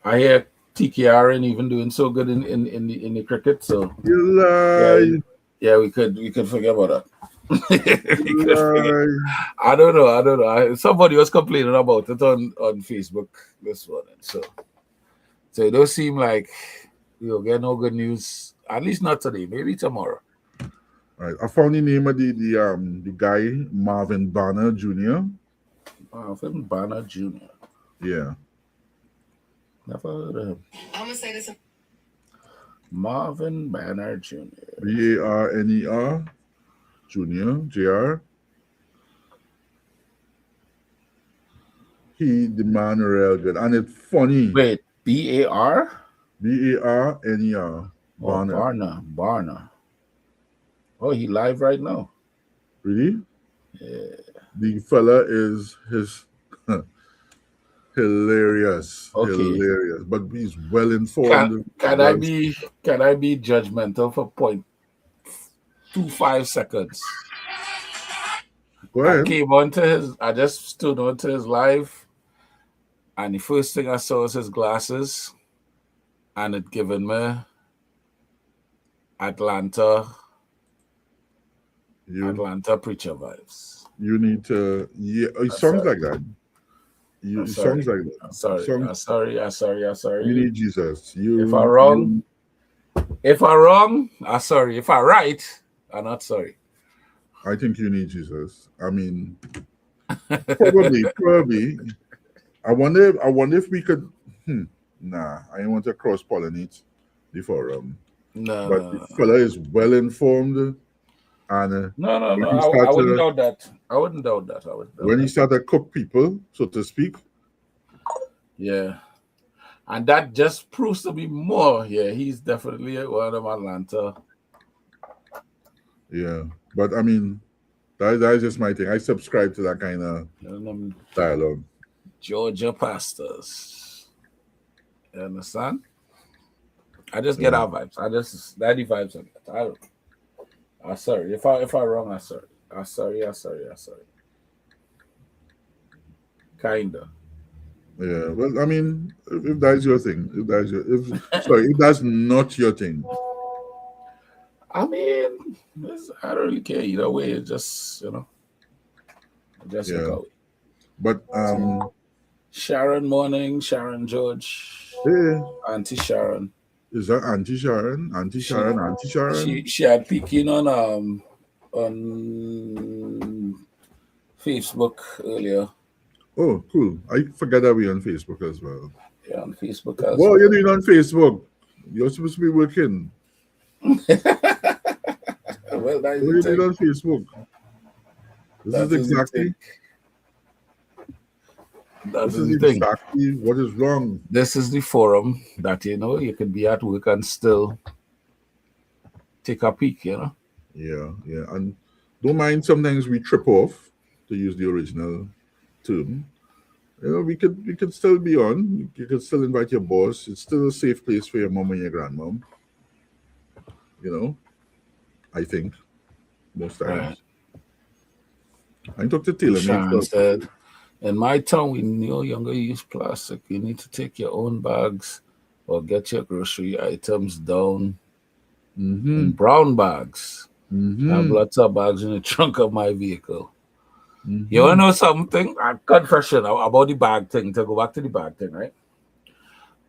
I hear TKR ain't even doing so good in the cricket. So You yeah, lie. yeah, we could forget about that. We You could forget. lie. I don't know. I don't know. Somebody was complaining about it on Facebook this morning. So it don't seem like we'll get no good news. At least not today. Maybe tomorrow. Right. I found the name of the guy, Marvin Banner Jr. Marvin Banner Jr. Yeah. Never heard of him. I'm gonna say this. Marvin Banner Jr. Barner Jr. Jr. He the man real good. And it's funny. Wait, BAR Barner. or Barner. Barner? Oh, he live right now. Really? Yeah. The fella is his hilarious. Okay. Hilarious. But he's well Can informed, can I well be can I be judgmental for 0.25 seconds? go ahead. I just stood onto his live, and the first thing I saw was his glasses, and it given me Atlanta Atlanta preacher vibes. You need to, songs like that. Songs like that. I'm sorry. You need Jesus. If I'm wrong, I'm sorry. If I'm right, I'm not sorry. I think you need Jesus. I mean, probably. I wonder if we could. Nah, I don't want to cross pollinate the forum. But the No. fella is well informed, and No. I wouldn't doubt that. I wouldn't doubt that. When he start to cook people, so to speak. Yeah. And that just proves to be more. Yeah, he's definitely one of Atlanta. Yeah. But I mean, that is just my thing. I subscribe to that kind of dialogue. Georgia pastors. You understand? I just get our vibes. That the vibes on that. I'm sorry. If I'm wrong, I'm sorry. I'm sorry. Kinda. Yeah. Well, I mean, if that's your thing, if that's not your thing. I mean, I don't really care either way. It's just, just look out. But Sharon Morning, Sharon George, Auntie Sharon. Is that Auntie Sharon? Auntie Sharon? She had peeking on Facebook earlier. Oh, cool. I forgot that we're on Facebook as well. Yeah, on Facebook as well. What are you doing on Facebook? You're supposed to be working. Well, what are you doing on Facebook? This is exactly what is wrong. This is the forum that you can be at work and still take a peek, Yeah. And don't mind sometimes we trip off, to use the original term. We could still be on. You could still invite your boss. It's still a safe place for your mom and your grandmom. I think most times. I talked to Taylor. Sean said, in my town, we no longer use plastic. You need to take your own bags or get your grocery items down in brown bags. I have lots of bags in the trunk of my vehicle. You want to know something? A confession about the bag thing, to go back to the bag thing, right?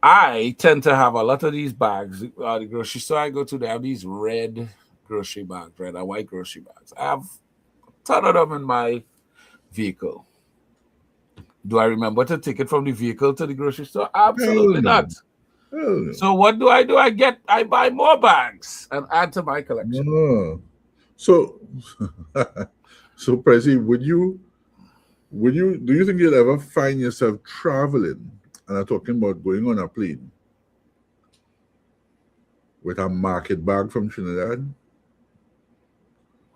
I tend to have a lot of these bags. The grocery store I go to, they have these red grocery bags, red and white grocery bags. I have a ton of them in my vehicle. Do I remember to take it from the vehicle to the grocery store? Absolutely not. So what do? I buy more bags and add to my collection. No. So Prezzy, do you think you'll ever find yourself traveling, and I'm talking about going on a plane, with a market bag from Trinidad?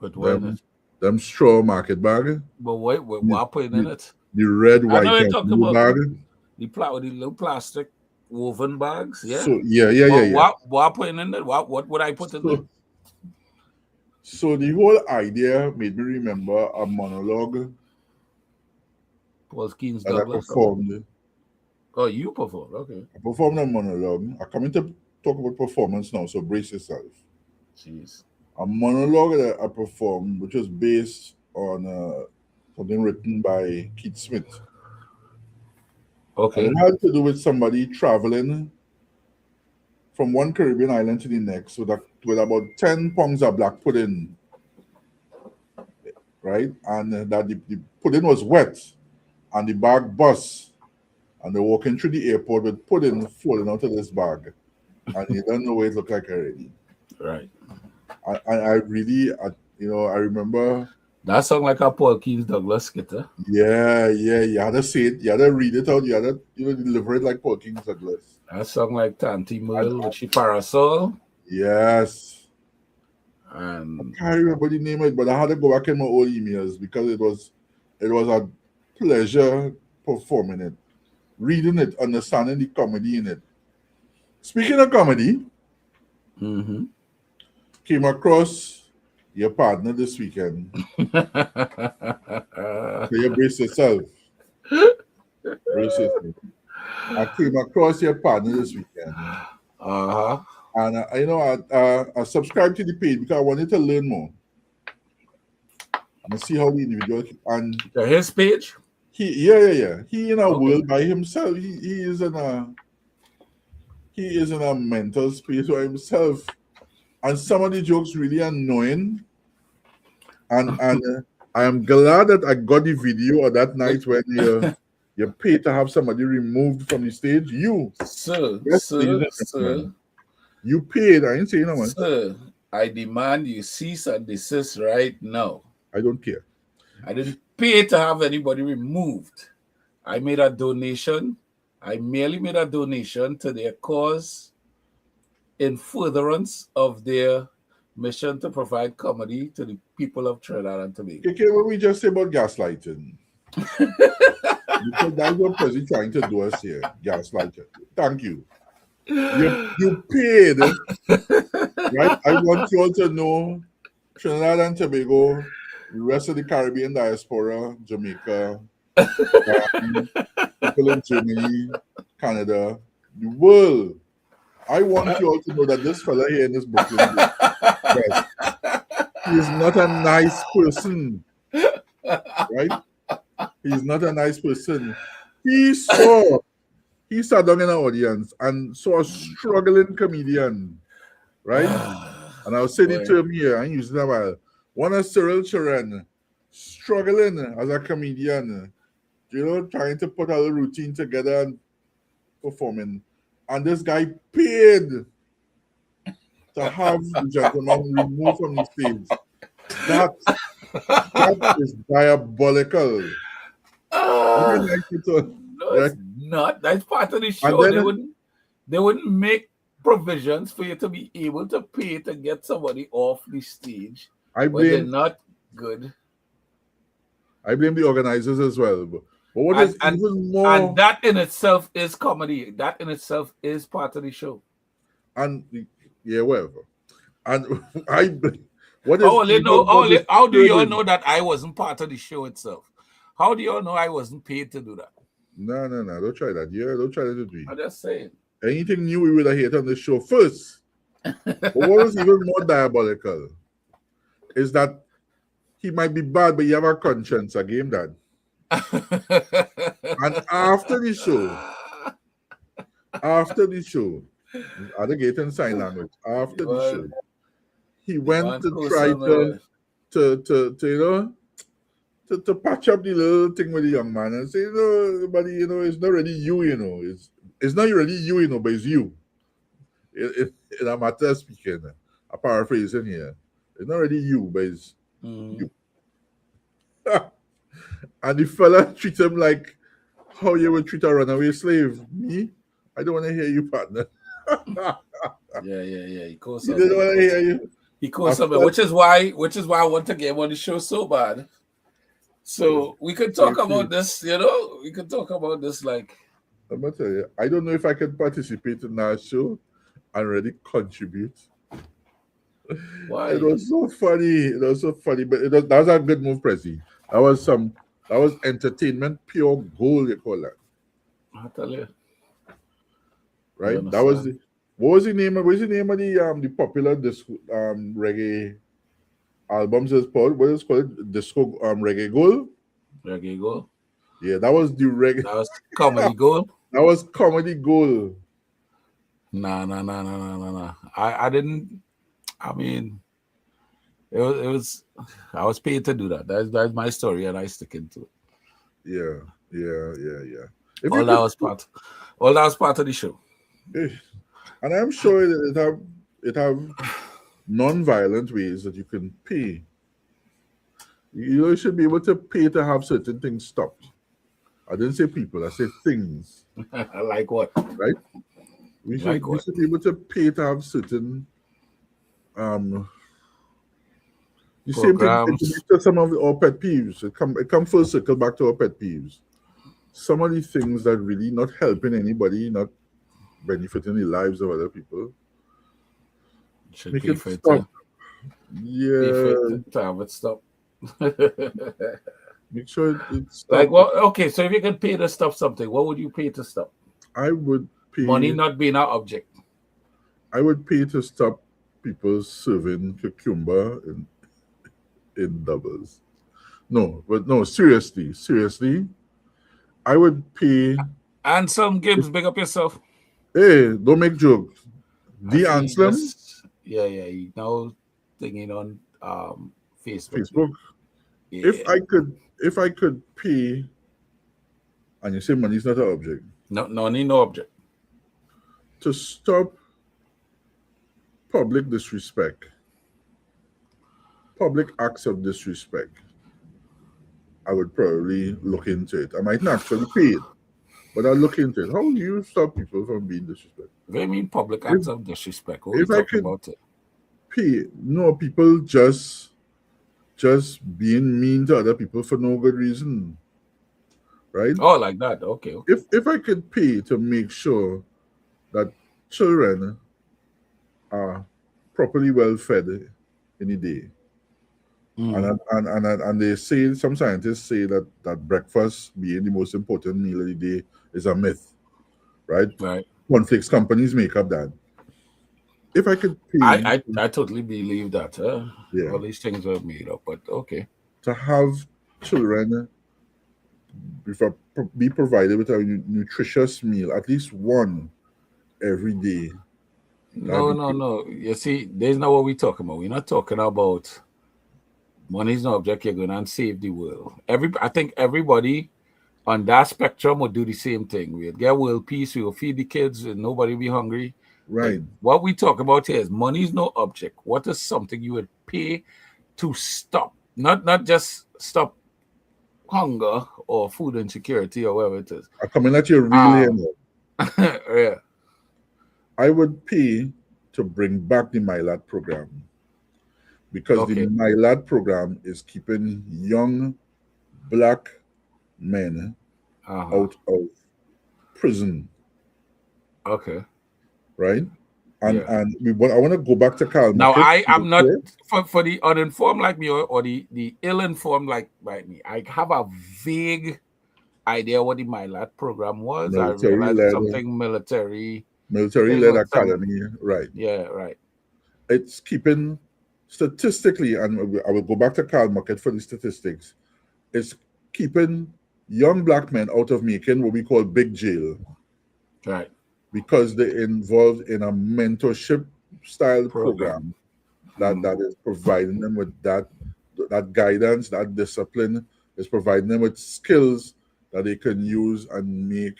With what in it? Them straw market bag. But wait, what putting in it? The red, white, and blue bag. The little plastic woven bags, yeah. So yeah. What putting in it? What would I put in it? So the whole idea made me remember a monologue Paul Keen's that I performed. Oh, you performed? Okay. I performed a monologue. I'm coming to talk about performance now, so brace yourself. Jeez. A monologue that I performed, which was based on something written by Keith Smith. Okay. And it had to do with somebody traveling from one Caribbean island to the next with about 10 pounds of black pudding, right? And that the pudding was wet, and the bag burst, and they're walking through the airport with pudding falling out of this bag, and you don't know what it looked like already. Right. I really, I remember. That sounds like a Paul Keens Douglas skit, huh? Yeah. You had to say it, you had to read it out, you had to deliver it like Paul Keens Douglas. That sounds like Tanti Merle with she parasol. Yes. And I can't remember the name of it, but I had to go back in my old emails because it was a pleasure performing it, reading it, understanding the comedy in it. Speaking of comedy, came across your partner this weekend. So you brace yourself. I came across your partner this weekend. And I subscribed to the page because I wanted to learn more. and see how the individual and His page. he in a Okay. world by himself. He is in a mental space by himself, and some of the jokes really annoying. And I am glad that I got the video of that night when you pay to have somebody removed from the stage. Sir, Yes, ladies sir, and sir, gentlemen, you paid. I ain't saying how much. sir. I demand you cease and desist right now. I don't care. I didn't pay to have anybody removed. I made a donation. I merely made a donation to their cause in furtherance of their mission to provide comedy to the people of Trinidad and Tobago. Okay, what we just say about gaslighting? Because that's what Prezzy trying to do us here. Gaslighting. Thank you. You paid, right? I want you all to know Trinidad and Tobago, the rest of the Caribbean diaspora, Jamaica, people in Germany, Canada, the world. I want you all to know that this fella here in this Brooklyn, yes, he is not a nice person, right? He's not a nice person. He sat down in the audience and saw a struggling comedian, right? And I'll say the term here, I'm using that while. One of Cyril Chiren struggling as a comedian, trying to put all the routine together and performing. And this guy paid to have the gentleman removed from the stage. That is diabolical. No, it's not. That's part of the show. They wouldn't make provisions for you to be able to pay to get somebody off the stage. But they're not good. I blame the organizers as well. But what is even more, and that in itself is comedy. That in itself is part of the show. And yeah, whatever. And what is how do you all know that I wasn't part of the show itself? How do you all know I wasn't paid to do that? No. Don't try that. Yeah, don't try that to do. I'm just saying. Anything new we would have hit on the show first. But what was even more diabolical is that he might be bad, but you have a conscience. I gave him that. And after the show, other gate and sign language. After the show, he went to try to patch up the little thing with the young man and say, buddy, it's not really you, it's not really you, but it's you. In a matter of speaking, a paraphrasing here, it's not really you, but it's you. And the fella treat him like how you would treat a runaway slave. Me? I don't want to hear you, partner. Yeah. He didn't want to hear you. He calls something, which is why I want to get him on the show so bad. So we could talk about this, we could talk about this like. I'm gonna tell you, I don't know if I can participate in that show and really contribute. Why? It was so funny. But that was a good move, Prezzy. That was entertainment, pure gold, you call that. I tell you. Right? That was what was the name of the popular disco reggae albums is called? What is it called? Disco Reggae Gold? Reggae Gold. Yeah, that was the reggae. That was Comedy Gold. That was Comedy Gold. No. I didn't. I mean, it was. I was paid to do that. That's my story, and I stick into it. Yeah. All that was part of the show. And I'm sure it have non-violent ways that you can pay. You should be able to pay to have certain things stopped. I didn't say people, I said things. Like what? Right? We should be able to pay to have certain the same thing to some of our pet peeves. It come full circle back to our pet peeves. Some of the things that really not helping anybody, not benefiting the lives of other people. Make it stop. Yeah. Stop. Make sure it's like what? Okay, so if you can pay to stop something, what would you pay to stop? I would pay money not being our object. I would pay to stop people serving cucumber in doubles. No, but no, seriously, I would pay. Anselm Gibbs, big up yourself. Hey, don't make jokes. I The see he Anselm, just he now thinking on Facebook. Facebook. If Yeah. I could, if I could pay, and you say money is not an object, No need no object. to stop public disrespect, public acts of disrespect, I would probably look into it. I might not actually pay it, but I'll look into it. How do you stop people from being disrespectful? What do you mean public If acts of disrespect? What are we if I talking could about it? pay, no, people just being mean to other people for no good reason, right? Oh, like that. Okay, okay. If I could pay to make sure that children are properly well fed in a day, Mm, and they say, some scientists say that breakfast being the most important meal of the day is a myth, right? right. Cornflakes companies make up that. If I could I, pay, I I totally believe that. yeah, All these things are made up, but okay. to have children be provided with a nutritious meal, at least one every day, that'd No, be no, great. no. You see, there's not what we're talking about. We're not talking about money is no object. You're going to save the world. I think everybody on that spectrum would do the same thing. We'd get world peace. We will feed the kids, and nobody will be hungry. Like Right. what we talk about here is money is no object. What is something you would pay to stop? Not just stop hunger or food insecurity or whatever it is. I coming at you really Um, enough. yeah. I would pay to bring back the MyLad program because the Okay. MyLad program is keeping young black men Uh huh. out of prison, Okay. right? Yeah. I want to go back to Karl Now Market. I am not for the uninformed like me or the ill informed like me. I have a vague idea what the MyLat program was. I military realized it's led something military military thing led or some academy, right? right. It's keeping statistically, and I will go back to Karl Market for the statistics. It's keeping young black men out of making what we call big jail Right. because they're involved in a mentorship style Program. program that is providing them with that guidance, that discipline, is providing them with skills that they can use and make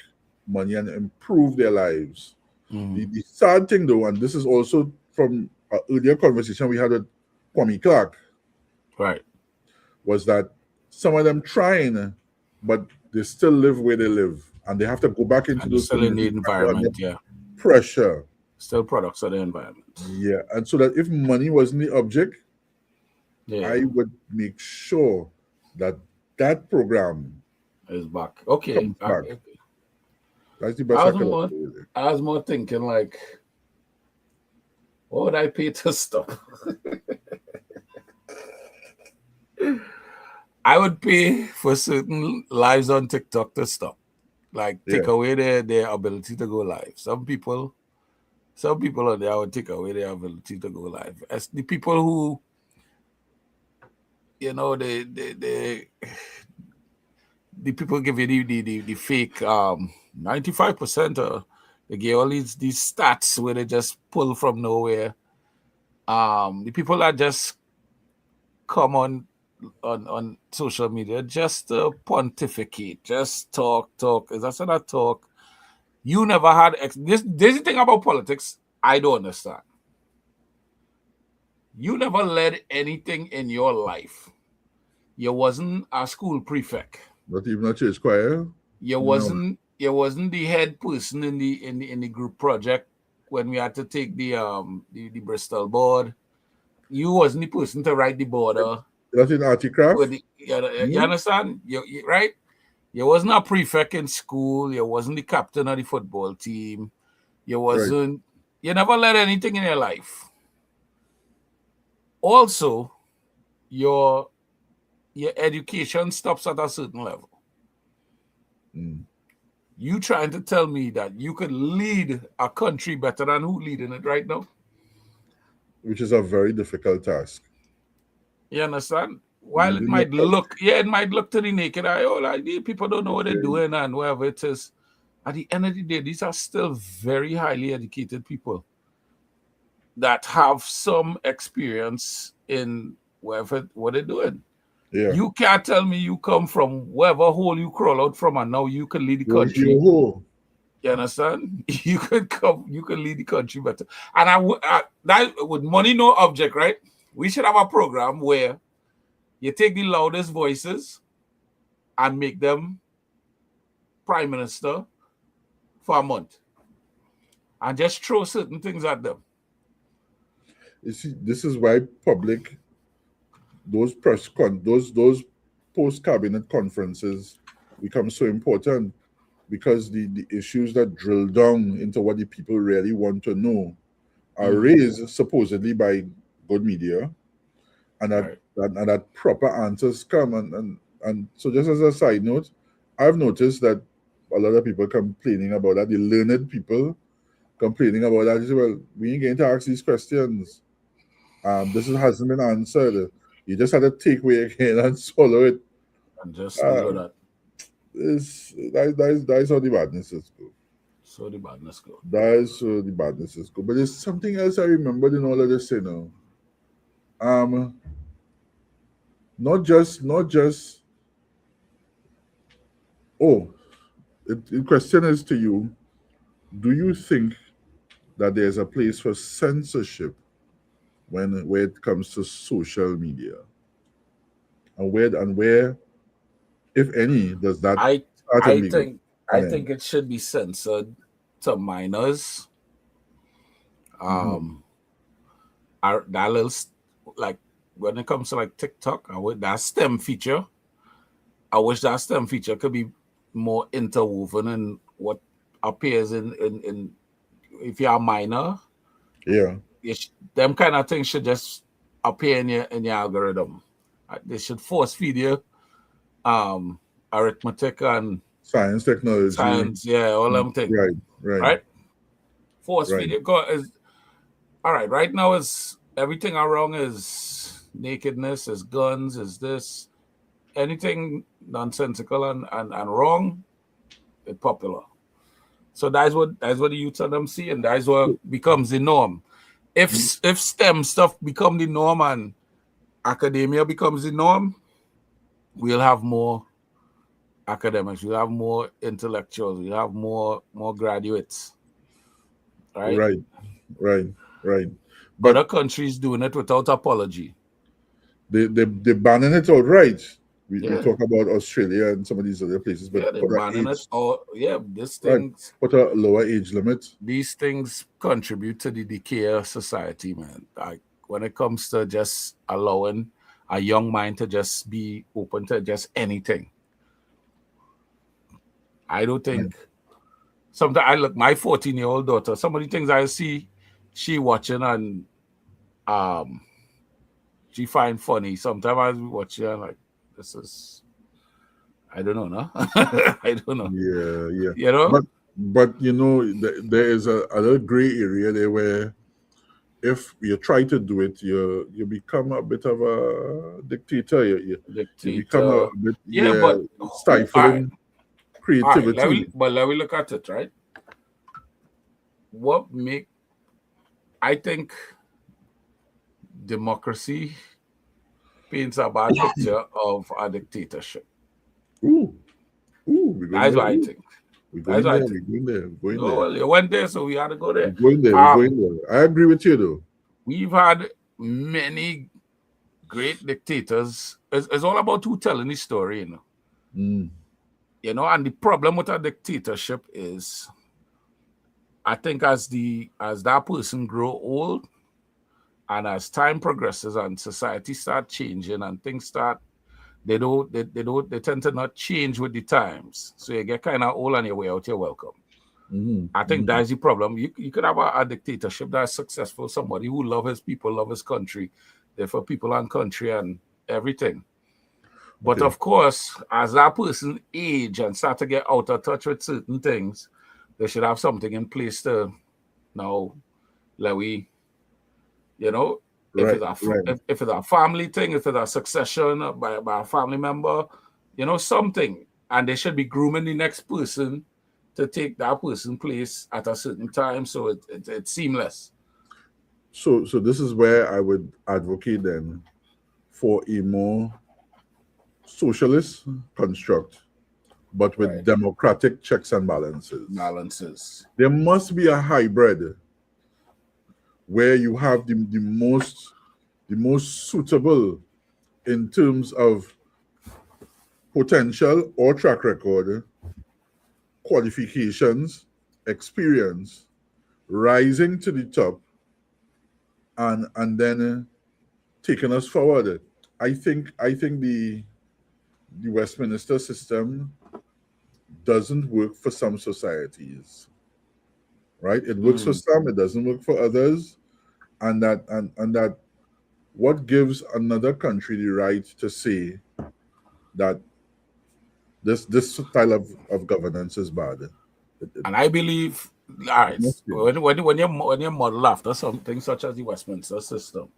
money and improve their lives. Mm, The sad thing though, and this is also from an earlier conversation we had with Kwame Clark, right. was that some of them trying, but they still live where they live, and they have to go back into And it's those still in the communities and they're under environment, yeah. pressure. Still products of the environment. Yeah, and so that if money wasn't the object, Yeah. I would make sure that that program It's back. Okay. comes back. That's the I best I was could more do. I was more thinking like, what would I pay to stop? I would pay for certain lives on TikTok to stop. Like Yeah, take away their ability to go live. Some people on there would take away their ability to go live. As the people who, the people give you the fake 95%, they give all these stats where they just pull from nowhere. The people that just come on social media just pontificate, just talk. Is that not talk? You never had this. This is the thing about politics I don't understand. You never led anything in your life. You wasn't a school prefect. not even a church choir. You No, wasn't the head person in the group project when we had to take the Bristol board. You wasn't the person to write the border. not in articraft. You No, understand? Right? You wasn't a prefect in school. You wasn't the captain of the football team. You right. wasn't. You never led anything in your life. Also, your education stops at a certain level. Mm. You trying to tell me that you could lead a country better than who leading it right now? Which is a very difficult task. You understand? while it might look, it might look to the naked eye, oh, like these people don't know what they're doing and whatever it is. At the end of the day, these are still very highly educated people that have some experience in whatever what they're doing. Yeah. You can't tell me you come from wherever hole you crawl out from and now you can lead the country. Yo-ho. You understand? You could come, you can lead the country better. And that with money no object, right? We should have a program where you take the loudest voices and make them prime minister for a month, and just throw certain things at them. You see, this is why public, those those post cabinet conferences become so important, because the issues that drill down into what the people really want to know are raised supposedly by good media, and that proper answers come. And so, just as a side note, I've noticed that a lot of people complaining about that, the learned people complaining about that. They say, well, we ain't going to ask these questions. Hasn't been answered. You just had to take away again and swallow it. And just leave it at that is how the badnesses go. so the badness go. That is how the badnesses go. But there's something else I remembered in all of this, you know. Not just oh, the question is to you: do you think that there's a place for censorship where it comes to social media, and where, if any, does that I think it should be censored to minors. That little, like, when it comes to like TikTok, that STEM feature, I wish that STEM feature could be more interwoven in what appears in if you're a minor. Yeah. Them kind of things should just appear in your algorithm. They should force feed you arithmetic and science, technology, all them things. Right. Force feed you. All right. Right now is everything around is nakedness, is guns, is this, anything nonsensical and wrong, it's popular. So that's what the youth of them see, and that's what becomes the norm. If STEM stuff become the norm and academia becomes the norm, we'll have more academics, we'll have more intellectuals, we'll have more graduates. Right. But other countries doing it without apology. They're banning it outright. We talk about Australia and some of these other places, but they're banning it. This thing put a lower age limit. These things contribute to the decay of society, man. Like when it comes to just allowing a young mind to just be open to just anything. I don't think. Sometimes I look my 14-year-old daughter. Some of the things I see, she watching and she find funny. Sometimes I watch her and like, this is, I don't know, no? I don't know. Yeah. You know? But you know, there is a little gray area there where if you try to do it, you become a bit of a dictator. You become a bit but stifling creativity. But let me look at it, right? I think democracy paints a bad picture of a dictatorship. That's what I think. We're going there. Well, you went there, so we had to go there. We're going there. I agree with you, though. We've had many great dictators. It's all about who telling the story, you know. You know, and the problem with a dictatorship is, I think as that person grow old, and as time progresses and society start changing and things start, they tend to not change with the times. So you get kind of old on your way out, you're welcome. I think that's the problem. You could have a dictatorship that's successful, somebody who love his people, love his country, there for people and country and everything. But of course, as that person age and start to get out of touch with certain things, they should have something in place to now let we, you know. If Right, it's a right. if it's a family thing, if it's a succession by a family member, something, and they should be grooming the next person to take that person's place at a certain time, so it's seamless. So this is where I would advocate then for a more socialist construct, but with Right. democratic checks and balances. Balances. There must be a hybrid where you have the most suitable in terms of potential or track record, qualifications, experience, rising to the top, and then taking us forward. I think the Westminster system doesn't work for some societies, right? It works for Mm. some, it doesn't work for others, and that what gives another country the right to say that this style of governance is bad? And I believe, all It right, must change. when you model after something such as the Westminster system,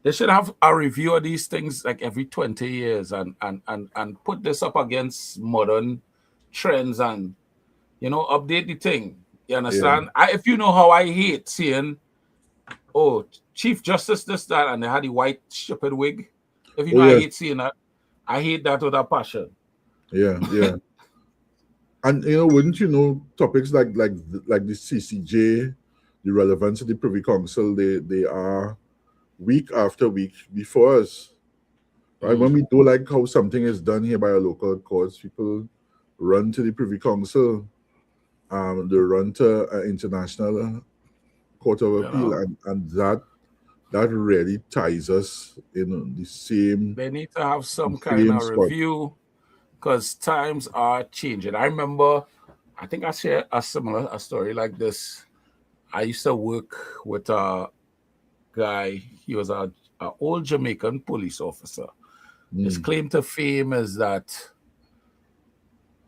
they should have a review of these things like every 20 years and put this up against modern trends and update the thing. You Yeah, understand? If you know how I hate seeing, oh, Chief Justice this, that, and they had the white stupid wig. If you oh know I yes, hate seeing that, I hate that with a passion. yeah, yeah. And wouldn't you know topics like the CCJ, the relevance of the Privy Council, they are week after week before us. Right? When Mm. we do like how something is done here by our local courts, people run to the Privy Council, they run to international court of You appeal, know, and that really ties us in the same they need to have the some kind same of spot. review because times are changing. I remember, I think I shared a story like this. I used to work with a guy. He was a old Jamaican police officer. His Mm. claim to fame is that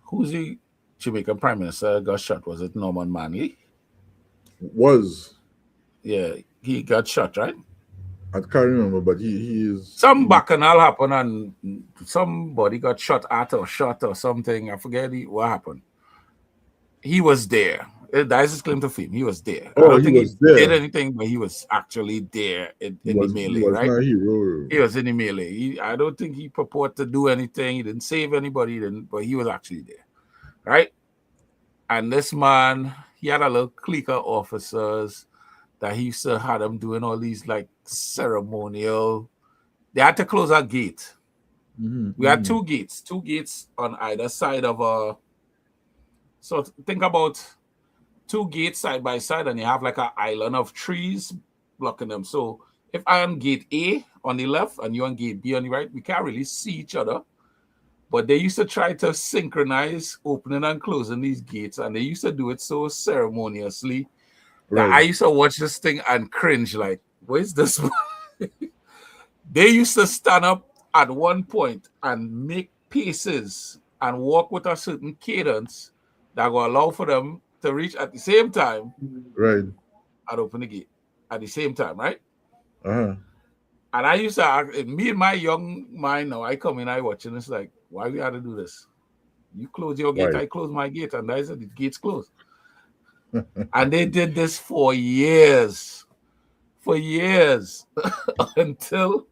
who's the Jamaican Prime Minister got shot? Was it Norman Manley? Was Yeah, he got shot, right? I can't remember, but he is Some bacchanal happened and somebody got shot at or shot or something. I forget what happened. He was there. That is his claim to fame. He was there. I oh, don't he think he was did there. anything, but he was actually there He in the was he melee, was right? not a hero. He was in the melee. I don't think he purported to do anything. He didn't save anybody, but he was actually there, right? And this man, he had a little clique of officers that he used to have them doing all these like ceremonial. They had to close a gate. Hmm, We had hmm. two gates on either side of a. So think about two gates side by side, and you have like an island of trees blocking them. So if I am gate A on the left and you on gate B on the right, we can't really see each other. But they used to try to synchronize opening and closing these gates, and they used to do it so ceremoniously that Right, I used to watch this thing and cringe, like, where's this? They used to stand up at one point and make paces and walk with a certain cadence that will allow for them to reach at the same time right. and open the gate at the same time, right? Uh-huh. And I used to ask, me in my young mind now, I come in, I watch, and it's like, why we had to do this? You close your gate, Right. I close my gate, and I said the gate's closed. And they did this for years, until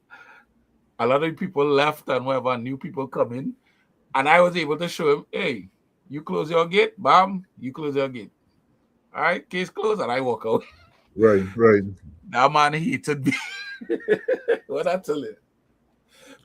a lot of people left and whatever, new people come in. And I was able to show him, hey, you close your gate, bam, you close your gate. All right, case closed, and I walk out. Right, right. That man hated me. What I tell you?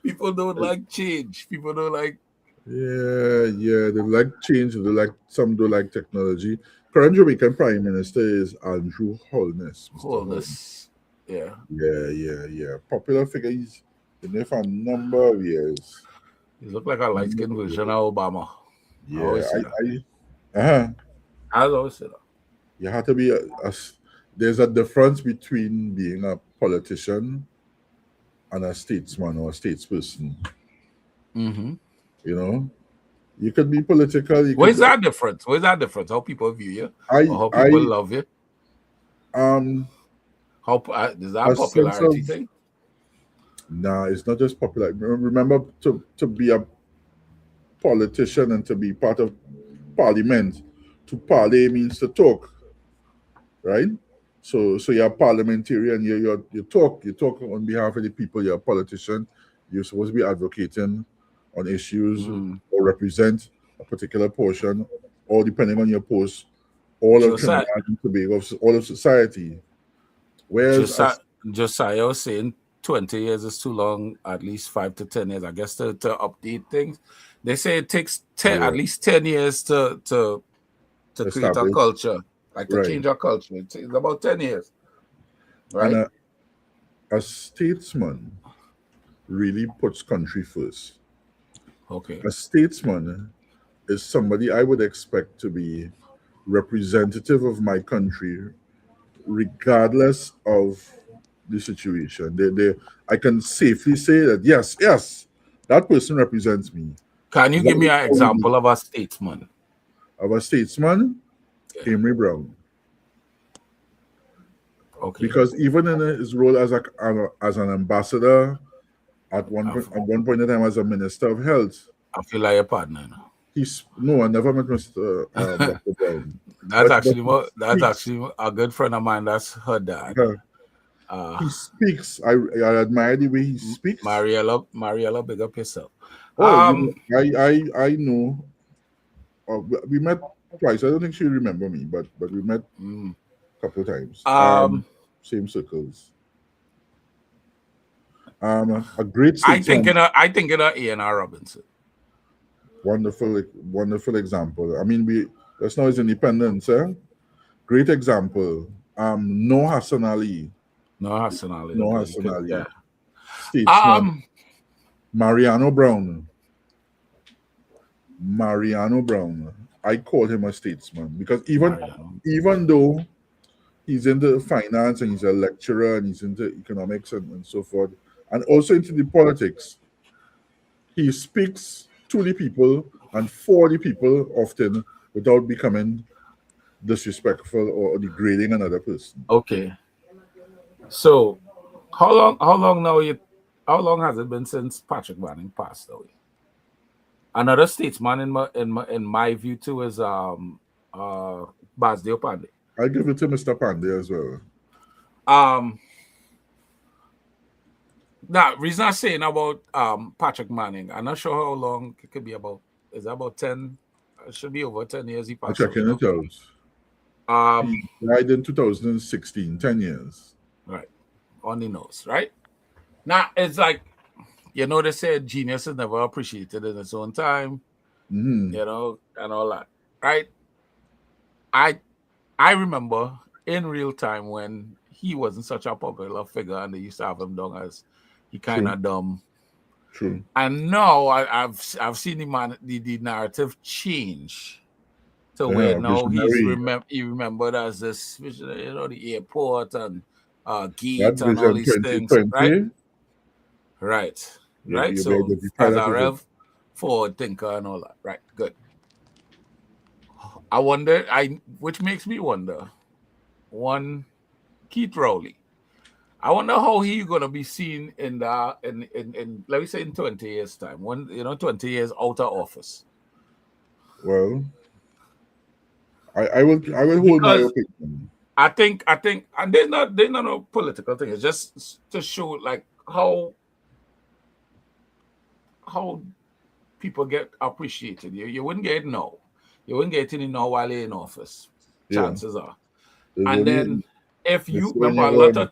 People don't like change. People don't like Yeah, yeah. They like change. They like some do like technology. Current Jamaican Prime Minister is Andrew Holness, Mr. Holness. wholeness. Yeah. Yeah, yeah, yeah. Popular figure. He's been there for a number of years. He look like a light Number skinned of version years. of Obama. I Yeah, always say that. uh-huh. I always say that. You have to be there's a difference between being a politician and a statesman or a statesperson. Mm-hmm. You know, you could be political. You Where's could. that difference? Where's that difference? How people view you or I how people I love you? um How is that a a sense of, popularity thing? nah, it's not just popular. Remember, to be a politician and to be part of parliament, to parley means to talk, right? So you're a parliamentarian. You talk on behalf of the people. You're a politician. You're supposed to be advocating on issues Mm. or represent a particular portion, or depending on your post, all of Trinidad Josiah, and Tobago, all of society. Whereas Josiah, as Josiah was saying 20 years is too long, at least 5 to 10 years, I guess, to update things. They say it takes at least 10 years to create a established, culture, like to right? change a culture. It's about 10 years, And right? a statesman really puts country first. Okay. A statesman is somebody I would expect to be representative of my country, regardless of the situation. I can safely say that yes, that person represents me. Can you That give me is an how we do. example of a statesman? Of a statesman, Yeah. Amory Brown, Okay. because even in his role as an ambassador at one point in time as a minister of health, I feel like a partner now. he's no, I never met Mr. Dr. Brown, but he That's speaks. actually a good friend of mine. That's her dad. uh, Uh, he speaks. I admire the way he speaks. Mariella, big up yourself. Oh, you know, I know. We met twice. I don't think she remember me, but we met mm, a couple of times. um, Same circles. A great statesman, I think in a A&R Robinson. wonderful example. I mean, that's now his independence. Great example. No Hassan Ali, No, Hassan Ali. no Okay, Hassan Ali, yeah. statesman. Um, Mariano Brown. Mariano Brown. I call him a statesman because Mariano. even though he's into finance and he's a lecturer and he's into economics and so forth, and also into the politics, he speaks to the people and for the people often without becoming disrespectful or degrading another person. Okay. So, how long has it been since Patrick Manning passed away? Another statesman in my view too is Basdeo Pandey. I give it to Mr. Pandey as well. Now, reason I'm saying about Patrick Manning, I'm not sure how long it could be about. Is that about 10? It should be over 10 years he I'm passed away. checking it out. He died in 2016, 10 years. Right. On the nose, right? Now, it's like, they said genius is never appreciated in its own time, Mm-hmm. and all that, right? I remember in real time when he wasn't such a popular figure and they used to have him down as he kind of dumb. True. And now I've seen the narrative change to where now he remembered as this visionary, the airport and That gate and all vision these things, right? 2020. Right. Right. You So identify as that a as rev, forward thinker and all that. Right. Good. I wonder, which makes me wonder, one, Keith Rowley. I wonder how he's gonna be seen in let me say in 20 years' time. 20 years out of office. well. I will hold my Because opinion. I think and there's not no political thing. It's just to show like how people get appreciated. You wouldn't get it now. You wouldn't get it now while you're in office. Chances are. There's And only then if you it's when remember you're on.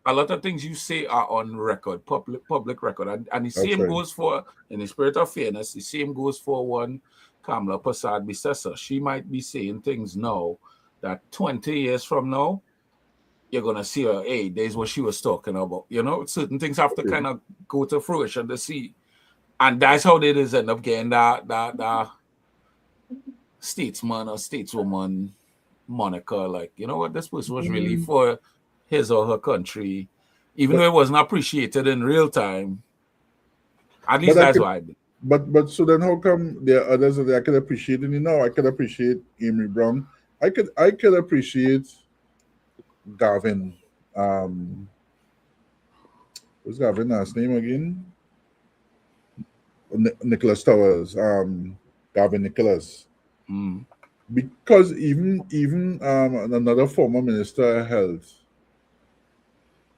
a lot of things you say are on record, public record. And the That's same right. goes for, in the spirit of fairness, the same goes for one Kamala Prasad Bissessa. She might be saying things now that 20 years from now, you're gonna see her, hey, there's what she was talking about. Certain things have to Okay. kind of go to fruition to see. And that's how they just end up getting that statesman or stateswoman moniker. Like, you know what, this person was really for his or her country, even though it wasn't appreciated in real time. At least that's why I believe. But so then how come there are others that I can appreciate it now? I can appreciate Amy Brown. I could appreciate Gavin um, what's Gavin last name again? Nicholas Towers, Gavin Nicholas, Mm. because even another former minister of health,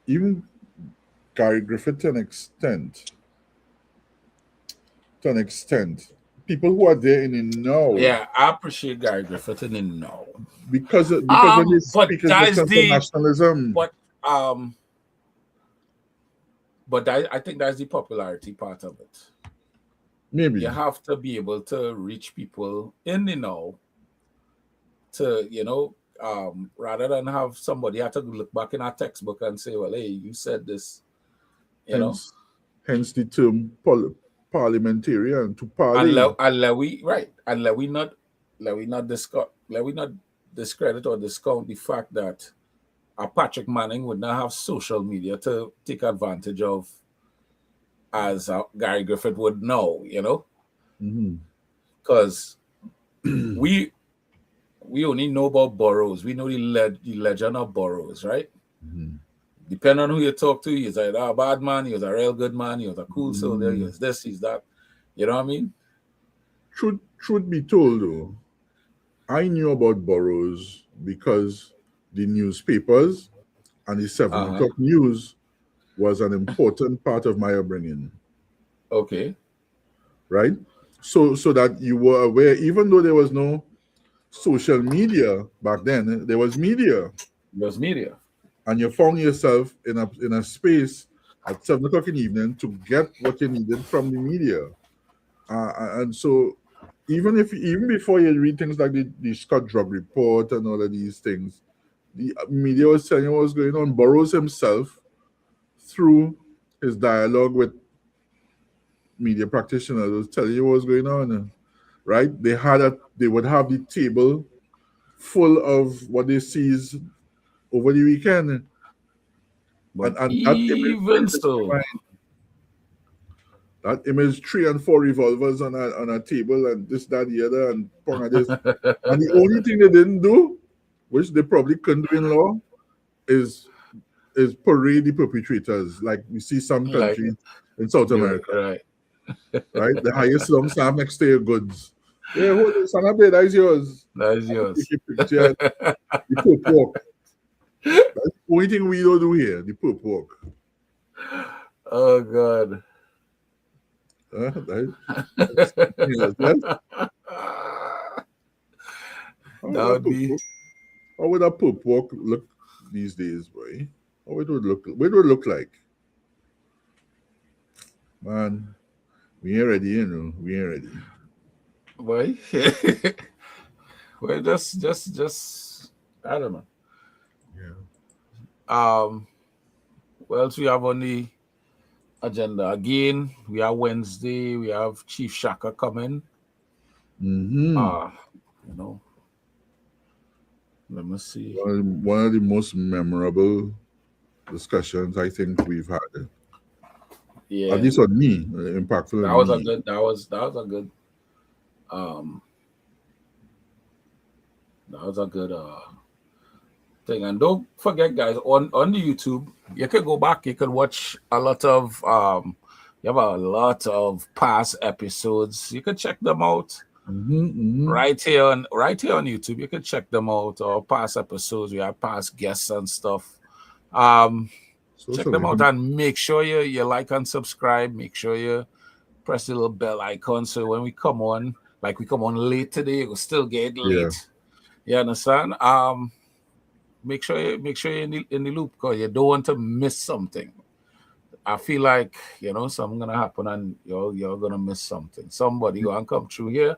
even Gary Griffith to an extent, people who are there in the know, Yeah, I appreciate Gary Griffith in now. because when they But speak, it's the that's sense of the nationalism. but I think that's the popularity part of it. Maybe You have to be able to reach people in the know to, rather than have somebody have to look back in our textbook and say, well, hey, you said this, you know. hence hence the term parliamentarian to And parley. let we not discredit or discount the fact that a Patrick Manning would not have social media to take advantage of as Gary Griffith would know, Mhm. because we only know about boroughs. We know the legend of boroughs, right? Mhm. Depending on who you talk to, he's either a bad man, he was a real good man, he was a cool soldier, he Mm. was this, he's that. You know what I mean? Truth be told, though, I knew about boroughs because the newspapers and the 7 o'clock news was an important part of my upbringing, Okay. right? So that you were aware, even though there was no social media back then, there was media, There's media. and you found yourself in a space at 7 o'clock in the evening to get what you needed from the media. And so even before you read things like the Scott Drug Report and all of these things, the media was telling you what was going on. Burroughs himself, through his dialogue with media practitioners, was telling you what was going on. Right? They would have the table full of what they seized over the weekend. But And that image even printed in my still, mind. That image, 3 and 4 revolvers on a table, and this, that, the other, and pong of this. And the only thing they didn't do, which they probably couldn't do in law, is parade the perpetrators, like we see some like, countries in South do America, right. right? The highest long staff next to your goods. Yeah, hold this, Sanabe, that's yours. That is And they yours. take a picture, and the poop walk. That's the only thing we don't do here, the poop walk. Oh God. That's something else, yes? How would That that would poop be walk? How would that poop walk look these days, boy? How it would look? What it would look like? Man, we ain't ready, you know. We ain't ready. boy. Well, just I don't know. Yeah. What else we have on the agenda? Again, we have Wednesday, we have Chief Shaka coming. Mm-hmm. You know, let me see. One of the most memorable discussions I think we've had, at Yeah. least on me, impactful That on was a me. good um that was a good thing. And don't forget, guys, on the YouTube, you can go back, you can watch a lot of you have a lot of past episodes. You can check them out Mm-hmm, mm-hmm. right here on YouTube. You can check them out, or past episodes. We have past guests and stuff. Check them Socially. out and make sure you like and subscribe. Make sure you press the little bell icon so when we come on, like we come on late today, it will still get Yeah. late. You understand? Make sure you're in the loop because you don't want to miss something. I feel like something gonna happen and you're gonna miss something. Somebody gonna come through here,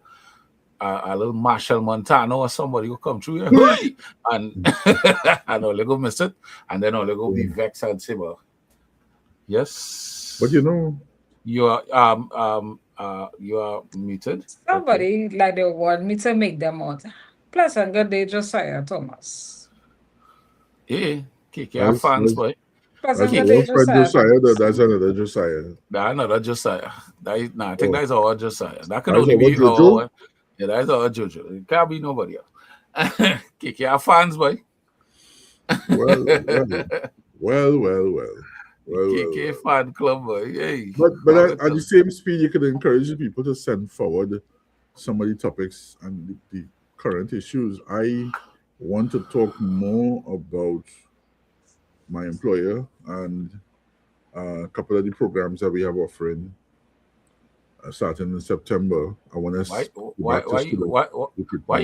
a little Marshall Montano or somebody will come through here, "Hey!" and and all they go miss it, and then all they go be vexed and say, "Well, yes, But you know, you are you are muted." Okay. Somebody like they want me to make them out. Plus, a good day, Josiah Thomas. Yeah, kick your that's fans, that's, boy. Plus, a that's good Kick. day, our friend Josiah Josiah. Thomas. That's another Josiah. That another Josiah. I think Oh, that's our Josiah. That can that's only our be Jojo. our. Yeah, that's our Jojo. It can't be nobody else. Kick your fans, boy. Well, Well. The KK fan club, boy. Hey, But at the same speed, you could encourage people to send forward some of the topics and the current issues. I want to talk more about my employer and a couple of the programs that we have offering starting in September. I want to go back to school. Why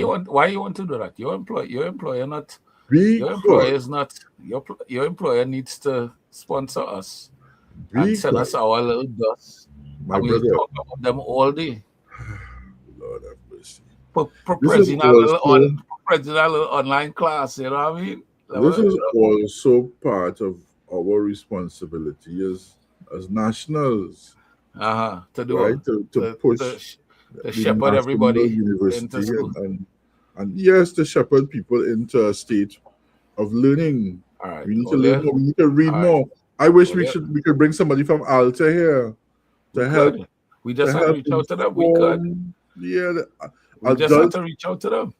you want to do that? Your employer not Because your employer needs to sponsor us and send us because our little dust, my and we'll brother, talk about them all day. Lord have mercy. This is Prezzy also a little online class, you know what I mean? this is also part of our responsibility as nationals, To do right? To push to the shepherd national everybody into university school. and yes, to shepherd people into a state of learning. All right, We need to learn more. We need to read all right. more. I wish we could bring somebody from Alta here to help. We just had to reach out to them. We could. Yeah, We just had to reach out to them.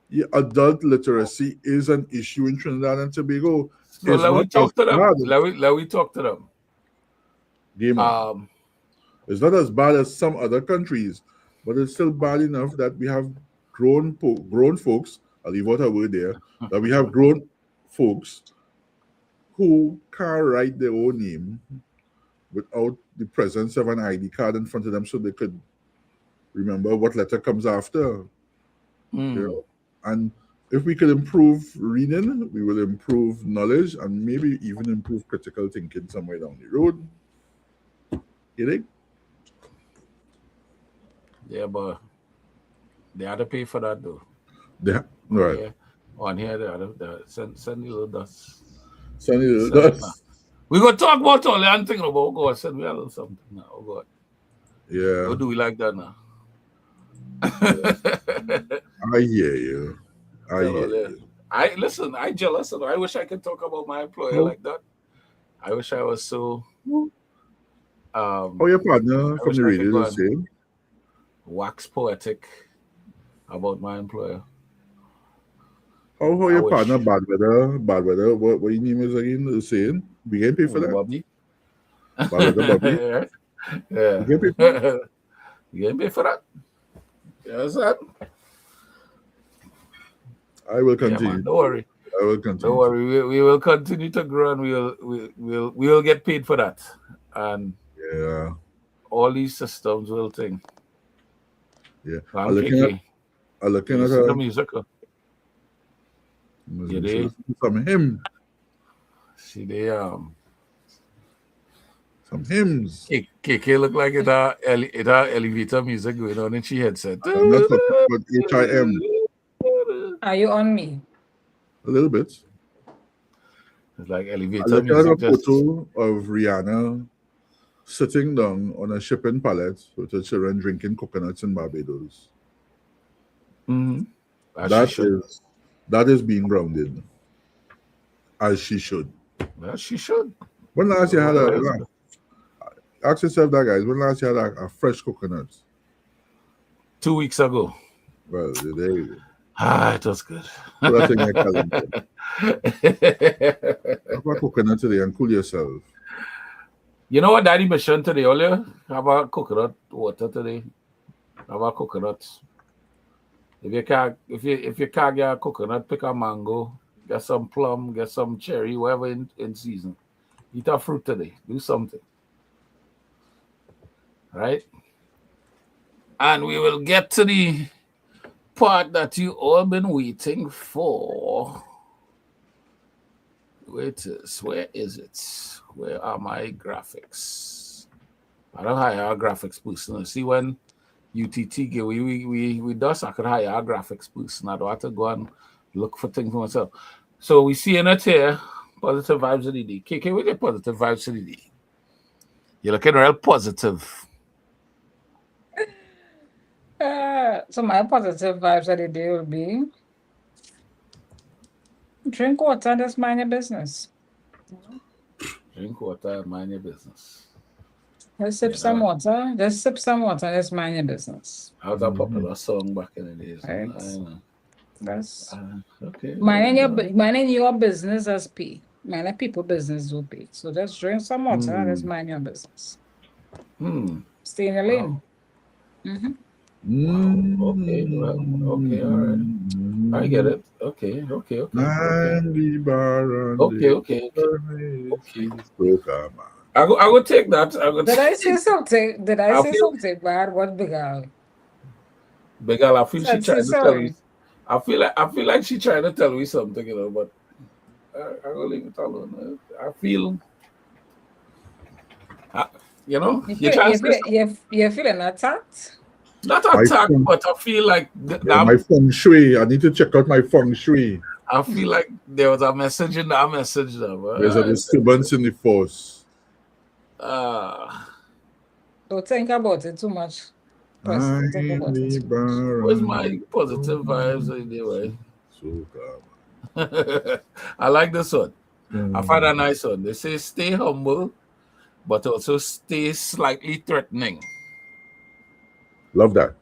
Yeah, adult literacy is an issue in Trinidad and Tobago. So let we talk to them. Let we talk to them. Gamer. It's not as bad as some other countries, but it's still bad enough that we have grown folks. I'll leave out a word there. That we have grown folks who can't write their own name without the presence of an ID card in front of them, so they could remember what letter comes after. You know? And if we could improve reading, we will improve knowledge and maybe even improve critical thinking somewhere down the road. You think? Yeah, but they had to pay for that though. Right. Yeah. On here, they send the little dust. Send the little dust. We gonna talk about all the thing about God. Send me a little something now. Oh God. Yeah. What do we like that now? I hear you. I hear you. I jealous and I wish I could talk about my employer like that. I wish I was so your partner from the radio is saying? Wax poetic about my employer. How your partner bad weather? What your name is again? The saying? We get paid for that? Bobby. Bad weather, Bobby. Yeah. We get paid for that? You get paid for that? Yes, sir. I will continue. Yeah, man, don't worry. I will continue. Don't worry. We will continue to grow, and we'll get paid for that. And yeah, all these systems will think. Yeah, I'm looking at the music. Some hymn. See they some hymns. KK look like it elevator music going on in she headset. I'm not talking about HIM. Are you on me? A little bit. It's like elevator I music. Look at a photo of Rihanna sitting down on a shipping pallet with her children drinking coconuts in Barbados. Mm-hmm. That is being grounded, as she should. Well, she should. When last you had ask yourself that, guys. When last you had a fresh coconut? 2 weeks ago. Well, there you go. It was good. Put that in your calendar. Have a coconut today and cool yourself. You know what Daddy mentioned today earlier? Have a coconut water today. Have a coconut. If you can't get a coconut, pick a mango, get some plum, get some cherry, whatever in season. Eat a fruit today. Do something. Right? And we will get to the part that you all been waiting for. Where is it? Where are my graphics? I don't hire a graphics person. See when UTT give we does I could hire a graphics person. I don't have to go and look for things for myself. So we see in it here, positive vibes of the day. KK, we get positive vibes of the day. You're looking real positive. So my positive vibes of the day will be drink water and just mind your business. Drink water and mind your business. Just sip some water. Just sip some water and just mind your business. That was a popular song back in the days. Right. That's okay. minding your business as P. Man, let people business do big. So just drink some water and just mind your business. Stay in your lane. Wow. Okay. Well. Okay. All right. I get it. Okay. Okay. Okay. Okay. Nandy Baran, Okay. Okay. Okay. Okay. Kokama. I would take that. I would. Did I say something? Did I I say feel something bad? What big guy? Begal. I feel she Said say trying to tell me. sorry. I feel like she trying to tell me something, but I will leave it alone. I feel, uh, You you feel trying to you say feel something. you're feeling attacked? Not My attack, feng, but I feel like yeah, my feng shui. I need to check out my feng shui. I feel like there was a message in that message there. There's a disturbance in the force. Uh, Don't think about it too much. Press. Don't think about it Nandy too much. where's Baran, my positive vibes anyway? Kokama. I like this one. I find Hmm. a nice one. They say stay humble, but also stay slightly threatening. Love that.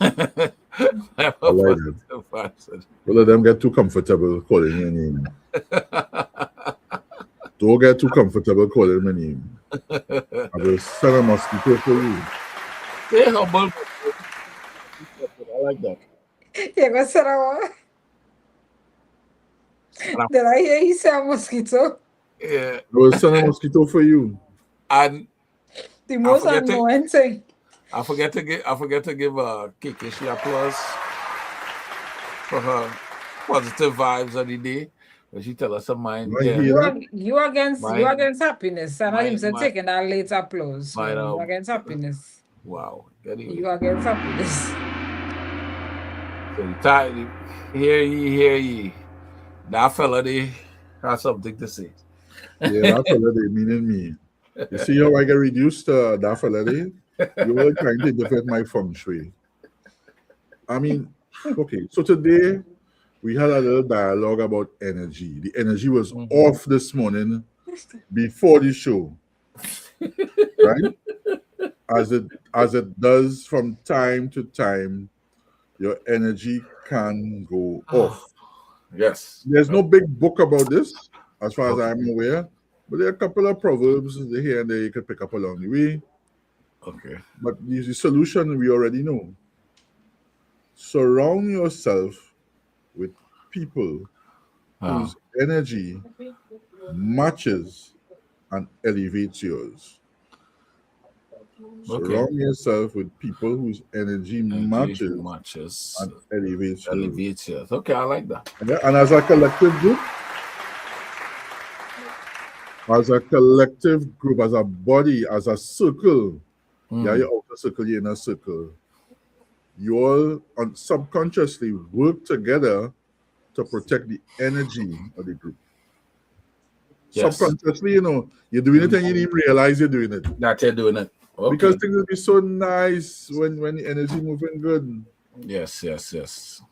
My I like that. positive vibes. All of them get too comfortable calling your name. Don't get too comfortable calling my name. I will send a mosquito for you. Stay humble. I like that. Yeah, go sit down. And I, Did I hear you say a mosquito? yeah, I will send a mosquito for you. and The I most forget to annoying thing. I forget to give Kikishi applause for her positive vibes of the day. When she tell us her mind, I yeah, hear that. You mind, against happiness. And I mind, even mind, taking that late applause. mind. So you against happiness. Wow. Anyway, You against happiness. so the time, hear ye. That fella, they has something to say. Yeah, that's a lady meaning me. You see how I get reduced to that for lady? You were trying to defend my feng shui. I mean, okay, so today we had a little dialogue about energy. The energy was Mhm. off this morning before the show, right? As it does from time to time, your energy can go off. Yes. There's no big book about this, as far as Okay. I'm aware, but there are a couple of proverbs here and there you could pick up along the way. Okay. But the solution we already know. Surround yourself with people Uh, whose energy matches and elevates yours. okay. Surround yourself with people whose energy Energy matches matches and elevates yours. alleviates yes. Okay, I like that. And as a collective group, as a body, as a circle, yeah, Mm. your outer circle, your inner circle, you all subconsciously work together to protect the energy of the group. Yes. Subconsciously, you're doing it and you didn't even realize you're doing it. That you're doing it. Because Okay. things will be so nice when the energy moving good. Yes, yes, yes.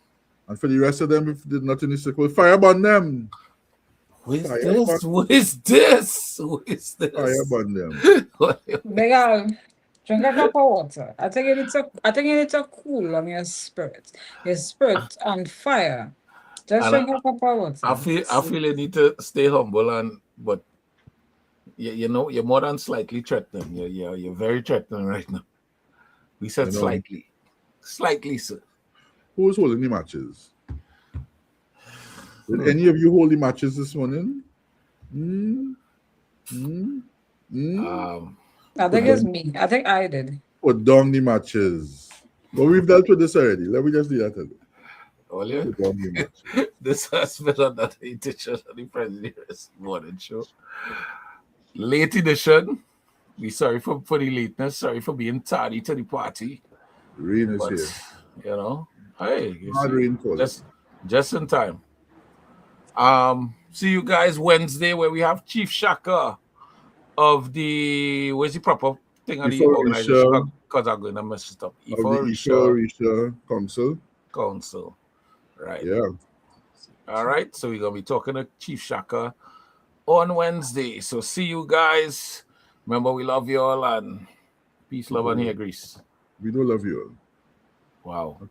And for the rest of them, if they're not in the circle, fire burn them. Who is Fire this? burn, Who is this? Who is fire this? burn them. Miguel, drink a cup of water. I think you need to cool on your spirit. Your spirit on fire. Just And drink a cup of I water. feel I feel you need to stay humble but you're more than slightly threatening. You're very threatening right now. We said You know, slightly. Slightly, sir. who's holding the matches? Did any of you hold the matches this morning? Mm, mm, mm. Um I Put think it's down, me. I think I did. put down the matches. But we've dealt with this already. Let me just do that. Olia, Put down the matches. this has been another edition of the President's Morning Show. Late edition. We sorry for the lateness, sorry for being tardy to the party. Rain is But here. hey, you Hard see, rain falling. just in time. See you guys Wednesday where we have Chief Shaka of the where's the proper thing of the organization? Euphoria Because I'm going to mess it up. of the Euphoria Euphoria Council. Council. Right. Yeah. All right. So we're gonna be talking to Chief Shaka on Wednesday. So see you guys. Remember, we love you all and peace, love, and hair grease. We do love you all. Wow.